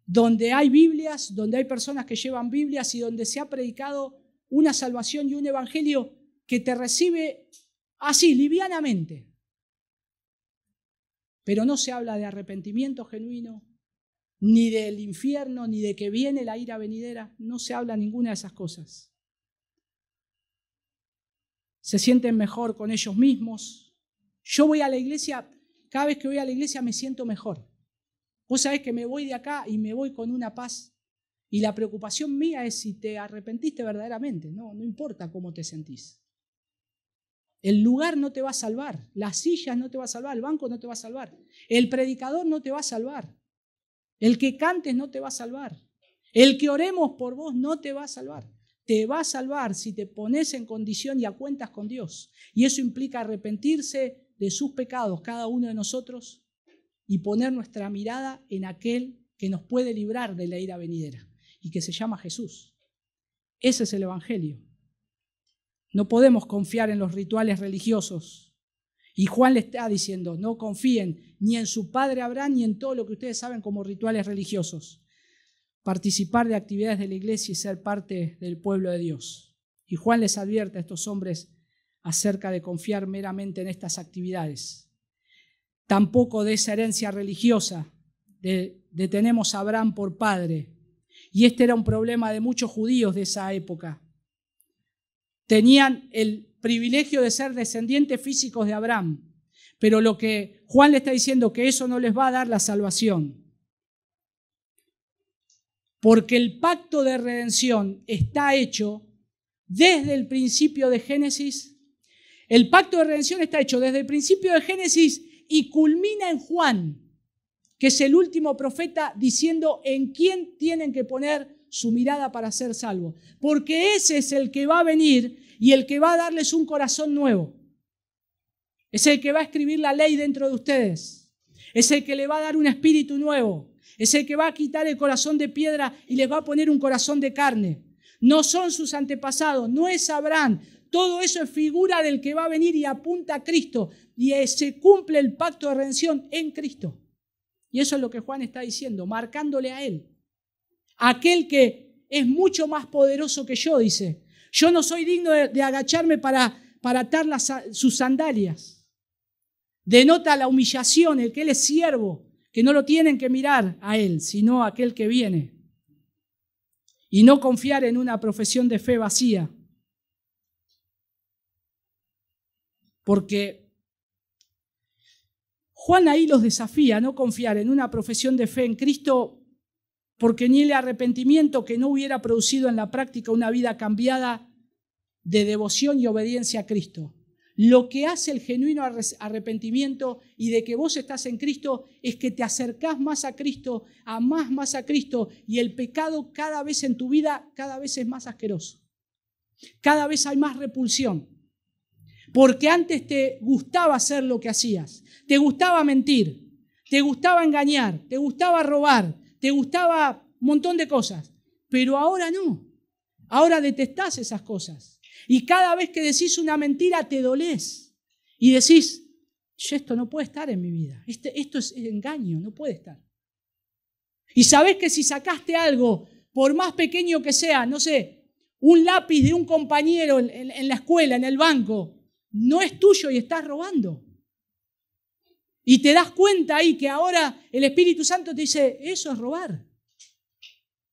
donde hay Biblias, donde hay personas que llevan Biblias y donde se ha predicado una salvación y un evangelio que te recibe así, livianamente. Pero no se habla de arrepentimiento genuino, ni del infierno, ni de que viene la ira venidera. No se habla ninguna de esas cosas. Se sienten mejor con ellos mismos. Yo voy a la iglesia. Cada vez que voy a la iglesia me siento mejor. Vos sabés que me voy de acá y me voy con una paz. Y la preocupación mía es si te arrepentiste verdaderamente. No importa cómo te sentís. El lugar no te va a salvar. Las sillas no te va a salvar. El banco no te va a salvar. El predicador no te va a salvar. El que cantes no te va a salvar. El que oremos por vos no te va a salvar. Te va a salvar si te pones en condición y a cuentas con Dios. Y eso implica arrepentirse de sus pecados, cada uno de nosotros, y poner nuestra mirada en aquel que nos puede librar de la ira venidera y que se llama Jesús. Ese es el Evangelio. No podemos confiar en los rituales religiosos. Y Juan le está diciendo, no confíen ni en su padre Abraham ni en todo lo que ustedes saben como rituales religiosos. Participar de actividades de la iglesia y ser parte del pueblo de Dios. Y Juan les advierte a estos hombres acerca de confiar meramente en estas actividades. Tampoco de esa herencia religiosa de tenemos a Abraham por padre. Y este era un problema de muchos judíos de esa época. Tenían el privilegio de ser descendientes físicos de Abraham, pero lo que Juan le está diciendo que eso no les va a dar la salvación. Porque el pacto de redención está hecho desde el principio de Génesis. El pacto de redención está hecho desde el principio de Génesis y culmina en Juan, que es el último profeta, diciendo en quién tienen que poner su mirada para ser salvos. Porque ese es el que va a venir y el que va a darles un corazón nuevo. Es el que va a escribir la ley dentro de ustedes. Es el que le va a dar un espíritu nuevo. Es el que va a quitar el corazón de piedra y les va a poner un corazón de carne. No son sus antepasados, no es Abraham. Todo eso es figura del que va a venir y apunta a Cristo. Y se cumple el pacto de redención en Cristo. Y eso es lo que Juan está diciendo, marcándole a él. Aquel que es mucho más poderoso que yo, dice. Yo no soy digno de agacharme para atar sus sandalias. Denota la humillación, el que él es siervo, que no lo tienen que mirar a él, sino a aquel que viene. Y no confiar en una profesión de fe vacía. Porque Juan ahí los desafía a no confiar en una profesión de fe en Cristo, porque ni el arrepentimiento que no hubiera producido en la práctica una vida cambiada de devoción y obediencia a Cristo. Lo que hace el genuino arrepentimiento y de que vos estás en Cristo es que te acercás más a Cristo, amás más a Cristo y el pecado cada vez en tu vida cada vez es más asqueroso. Cada vez hay más repulsión. Porque antes te gustaba hacer lo que hacías, te gustaba mentir, te gustaba engañar, te gustaba robar, te gustaba un montón de cosas. Pero ahora no, ahora detestás esas cosas. Y cada vez que decís una mentira te dolés y decís, esto no puede estar en mi vida, esto es engaño, no puede estar. Y sabés que si sacaste algo, por más pequeño que sea, no sé, un lápiz de un compañero en la escuela, en el banco, no es tuyo y estás robando. Y te das cuenta ahí que ahora el Espíritu Santo te dice, eso es robar.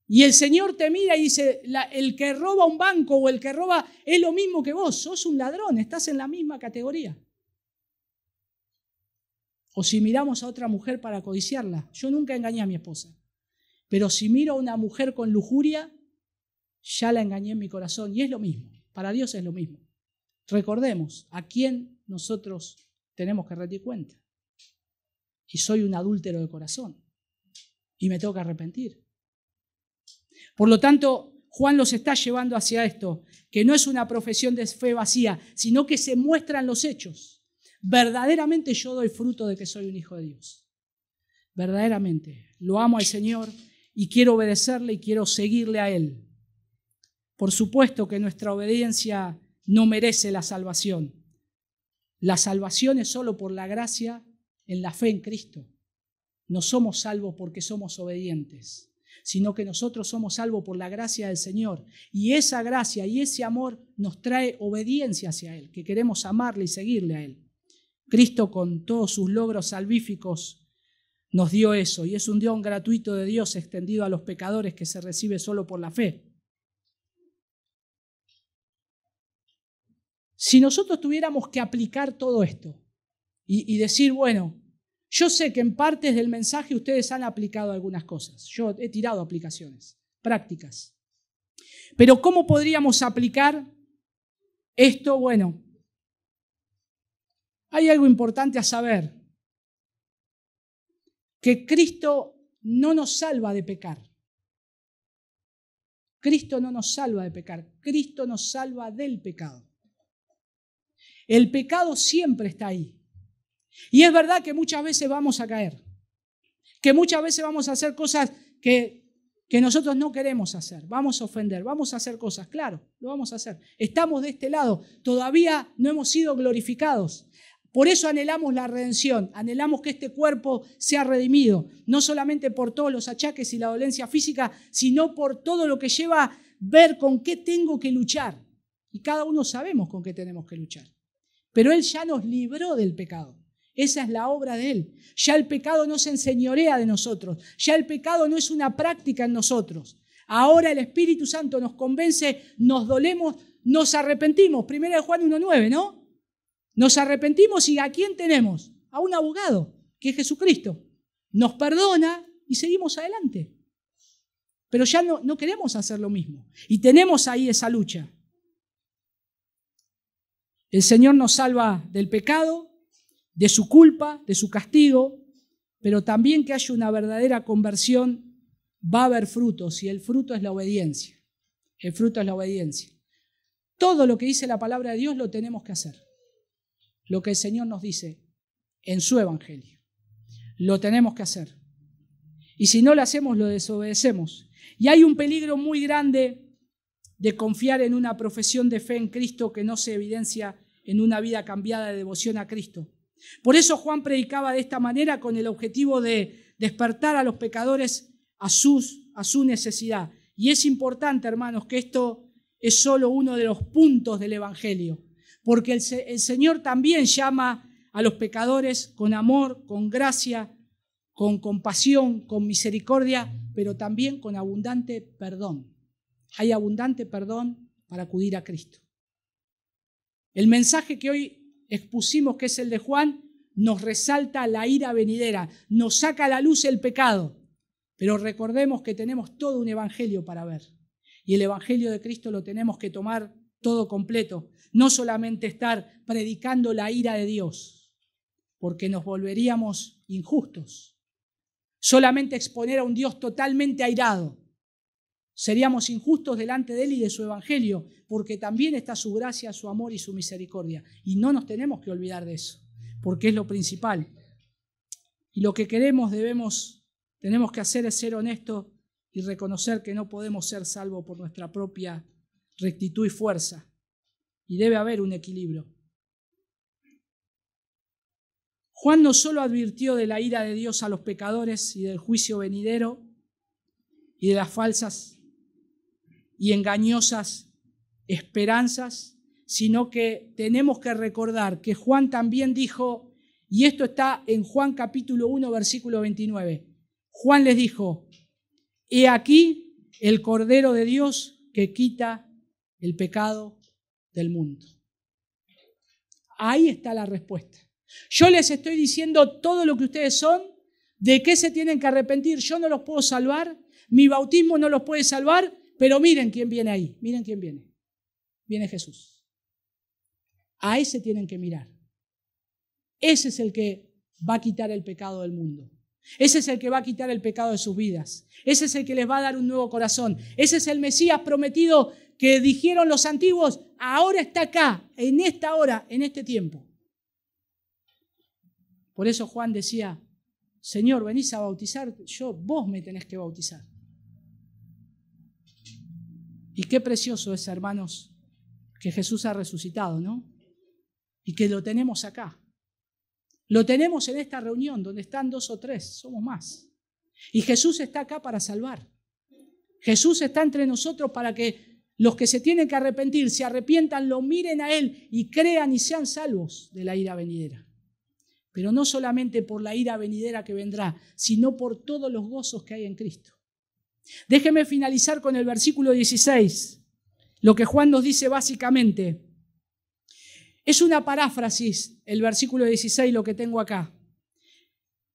Y el Señor te mira y dice, el que roba un banco o el que roba es lo mismo que vos, sos un ladrón, estás en la misma categoría. O si miramos a otra mujer para codiciarla, yo nunca engañé a mi esposa, pero si miro a una mujer con lujuria, ya la engañé en mi corazón y es lo mismo, para Dios es lo mismo. Recordemos a quién nosotros tenemos que rendir cuenta. Y soy un adúltero de corazón y me tengo que arrepentir. Por lo tanto, Juan los está llevando hacia esto, que no es una profesión de fe vacía, sino que se muestran los hechos. Verdaderamente yo doy fruto de que soy un hijo de Dios. Verdaderamente. Lo amo al Señor y quiero obedecerle y quiero seguirle a Él. Por supuesto que nuestra obediencia no merece la salvación. La salvación es solo por la gracia en la fe en Cristo. No somos salvos porque somos obedientes, sino que nosotros somos salvos por la gracia del Señor. Y esa gracia y ese amor nos trae obediencia hacia Él, que queremos amarle y seguirle a Él. Cristo, con todos sus logros salvíficos, nos dio eso, y es un don gratuito de Dios extendido a los pecadores que se recibe solo por la fe. Si nosotros tuviéramos que aplicar todo esto y decir, bueno, yo sé que en partes del mensaje ustedes han aplicado algunas cosas. Yo he tirado aplicaciones, prácticas. Pero ¿cómo podríamos aplicar esto? Bueno, hay algo importante a saber. Que Cristo no nos salva de pecar. Cristo no nos salva de pecar. Cristo nos salva del pecado. El pecado siempre está ahí. Y es verdad que muchas veces vamos a caer, que muchas veces vamos a hacer cosas que nosotros no queremos hacer, vamos a ofender, vamos a hacer cosas, claro, lo vamos a hacer. Estamos de este lado, todavía no hemos sido glorificados. Por eso anhelamos la redención, anhelamos que este cuerpo sea redimido, no solamente por todos los achaques y la dolencia física, sino por todo lo que lleva a ver con qué tengo que luchar. Y cada uno sabemos con qué tenemos que luchar. Pero Él ya nos libró del pecado. Esa es la obra de Él. Ya el pecado no se enseñorea de nosotros. Ya el pecado no es una práctica en nosotros. Ahora el Espíritu Santo nos convence, nos dolemos, nos arrepentimos. 1 Juan 1:9, ¿no? Nos arrepentimos y ¿a quién tenemos? A un abogado, que es Jesucristo. Nos perdona y seguimos adelante. Pero ya no queremos hacer lo mismo. Y tenemos ahí esa lucha. El Señor nos salva del pecado, de su culpa, de su castigo, pero también que haya una verdadera conversión va a haber frutos y el fruto es la obediencia. El fruto es la obediencia. Todo lo que dice la palabra de Dios lo tenemos que hacer. Lo que el Señor nos dice en su evangelio. Lo tenemos que hacer. Y si no lo hacemos, lo desobedecemos. Y hay un peligro muy grande de confiar en una profesión de fe en Cristo que no se evidencia en una vida cambiada de devoción a Cristo. Por eso Juan predicaba de esta manera con el objetivo de despertar a los pecadores a su necesidad. Y es importante, hermanos, que esto es solo uno de los puntos del Evangelio, porque el Señor también llama a los pecadores con amor, con gracia, con compasión, con misericordia, pero también con abundante perdón. Hay abundante perdón para acudir a Cristo. El mensaje que hoy expusimos, que es el de Juan, nos resalta la ira venidera, nos saca a la luz el pecado, pero recordemos que tenemos todo un evangelio para ver. Y el evangelio de Cristo lo tenemos que tomar todo completo, no solamente estar predicando la ira de Dios, porque nos volveríamos injustos. Solamente exponer a un Dios totalmente airado. Seríamos injustos delante de Él y de su evangelio, porque también está su gracia, su amor y su misericordia. Y no nos tenemos que olvidar de eso, porque es lo principal. Y lo que tenemos que hacer es ser honestos y reconocer que no podemos ser salvos por nuestra propia rectitud y fuerza. Y debe haber un equilibrio. Juan no solo advirtió de la ira de Dios a los pecadores y del juicio venidero y de las falsas y engañosas esperanzas, sino que tenemos que recordar que Juan también dijo, y esto está en Juan capítulo 1, versículo 29. Juan les dijo: he aquí el Cordero de Dios que quita el pecado del mundo. Ahí está la respuesta. Yo les estoy diciendo todo lo que ustedes son, de qué se tienen que arrepentir. Yo no los puedo salvar, mi bautismo no los puede salvar, pero miren quién viene ahí, miren quién viene. Viene Jesús. A ese tienen que mirar. Ese es el que va a quitar el pecado del mundo. Ese es el que va a quitar el pecado de sus vidas. Ese es el que les va a dar un nuevo corazón. Ese es el Mesías prometido que dijeron los antiguos, ahora está acá, en esta hora, en este tiempo. Por eso Juan decía: Señor, venís a bautizar, vos me tenés que bautizar. Y qué precioso es, hermanos, que Jesús ha resucitado, ¿no? Y que lo tenemos acá. Lo tenemos en esta reunión donde están 2 o 3, somos más. Y Jesús está acá para salvar. Jesús está entre nosotros para que los que se tienen que arrepentir se arrepientan, lo miren a Él y crean y sean salvos de la ira venidera. Pero no solamente por la ira venidera que vendrá, sino por todos los gozos que hay en Cristo. Déjeme finalizar con el versículo 16. Lo que Juan nos dice básicamente es una paráfrasis, el versículo 16, lo que tengo acá.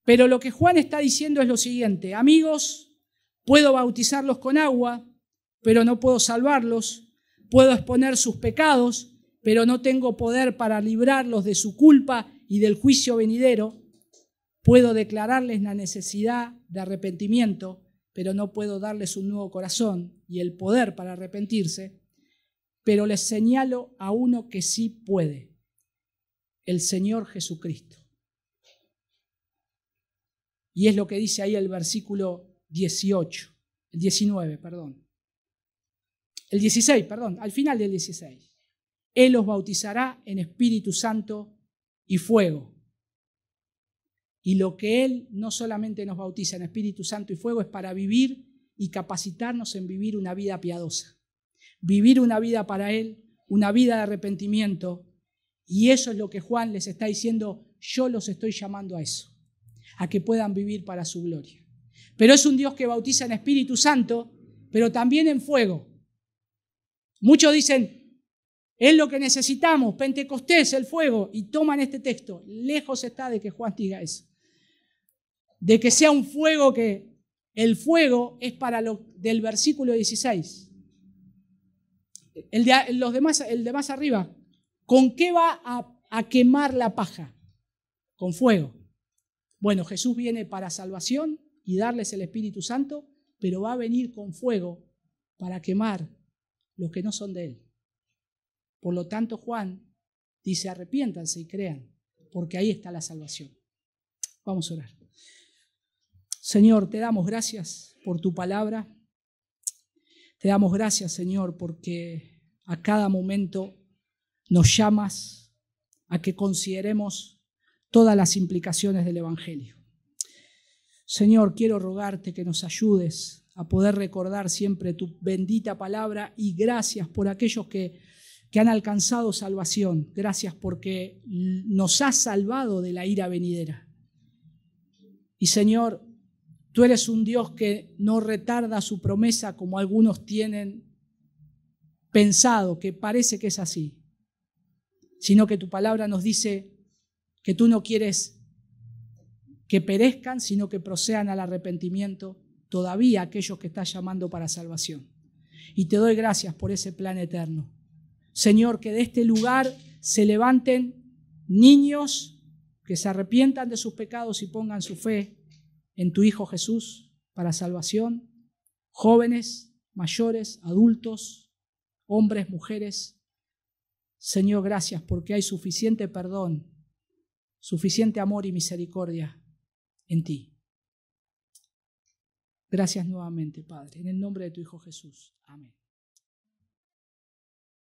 Pero lo que Juan está diciendo es lo siguiente: amigos, puedo bautizarlos con agua, pero no puedo salvarlos. Puedo exponer sus pecados, pero no tengo poder para librarlos de su culpa y del juicio venidero. Puedo declararles la necesidad de arrepentimiento, pero no puedo darles un nuevo corazón y el poder para arrepentirse. Pero les señalo a uno que sí puede: el Señor Jesucristo. Y es lo que dice ahí el versículo 19, al final del 16. Él los bautizará en Espíritu Santo y fuego. Y lo que Él no solamente nos bautiza en Espíritu Santo y fuego es para vivir y capacitarnos en vivir una vida piadosa. Vivir una vida para Él, una vida de arrepentimiento. Y eso es lo que Juan les está diciendo: yo los estoy llamando a eso, a que puedan vivir para su gloria. Pero es un Dios que bautiza en Espíritu Santo, pero también en fuego. Muchos dicen: es lo que necesitamos, Pentecostés, el fuego, y toman este texto. Lejos está de que Juan diga eso. De que sea un fuego que el fuego es para lo del versículo 16. El de más arriba, ¿con qué va a quemar la paja? Con fuego. Bueno, Jesús viene para salvación y darles el Espíritu Santo, pero va a venir con fuego para quemar los que no son de Él. Por lo tanto, Juan dice, arrepiéntanse y crean, porque ahí está la salvación. Vamos a orar. Señor, te damos gracias por tu palabra. Te damos gracias, Señor, porque a cada momento nos llamas a que consideremos todas las implicaciones del Evangelio. Señor, quiero rogarte que nos ayudes a poder recordar siempre tu bendita palabra y gracias por aquellos que han alcanzado salvación. Gracias porque nos has salvado de la ira venidera. Y Señor, tú eres un Dios que no retarda su promesa como algunos tienen pensado, que parece que es así, sino que tu palabra nos dice que tú no quieres que perezcan, sino que procedan al arrepentimiento todavía aquellos que estás llamando para salvación. Y te doy gracias por ese plan eterno. Señor, que de este lugar se levanten niños que se arrepientan de sus pecados y pongan su fe en tu Hijo Jesús para salvación, jóvenes, mayores, adultos, hombres, mujeres. Señor, gracias porque hay suficiente perdón, suficiente amor y misericordia en ti. Gracias nuevamente, Padre, en el nombre de tu Hijo Jesús. Amén.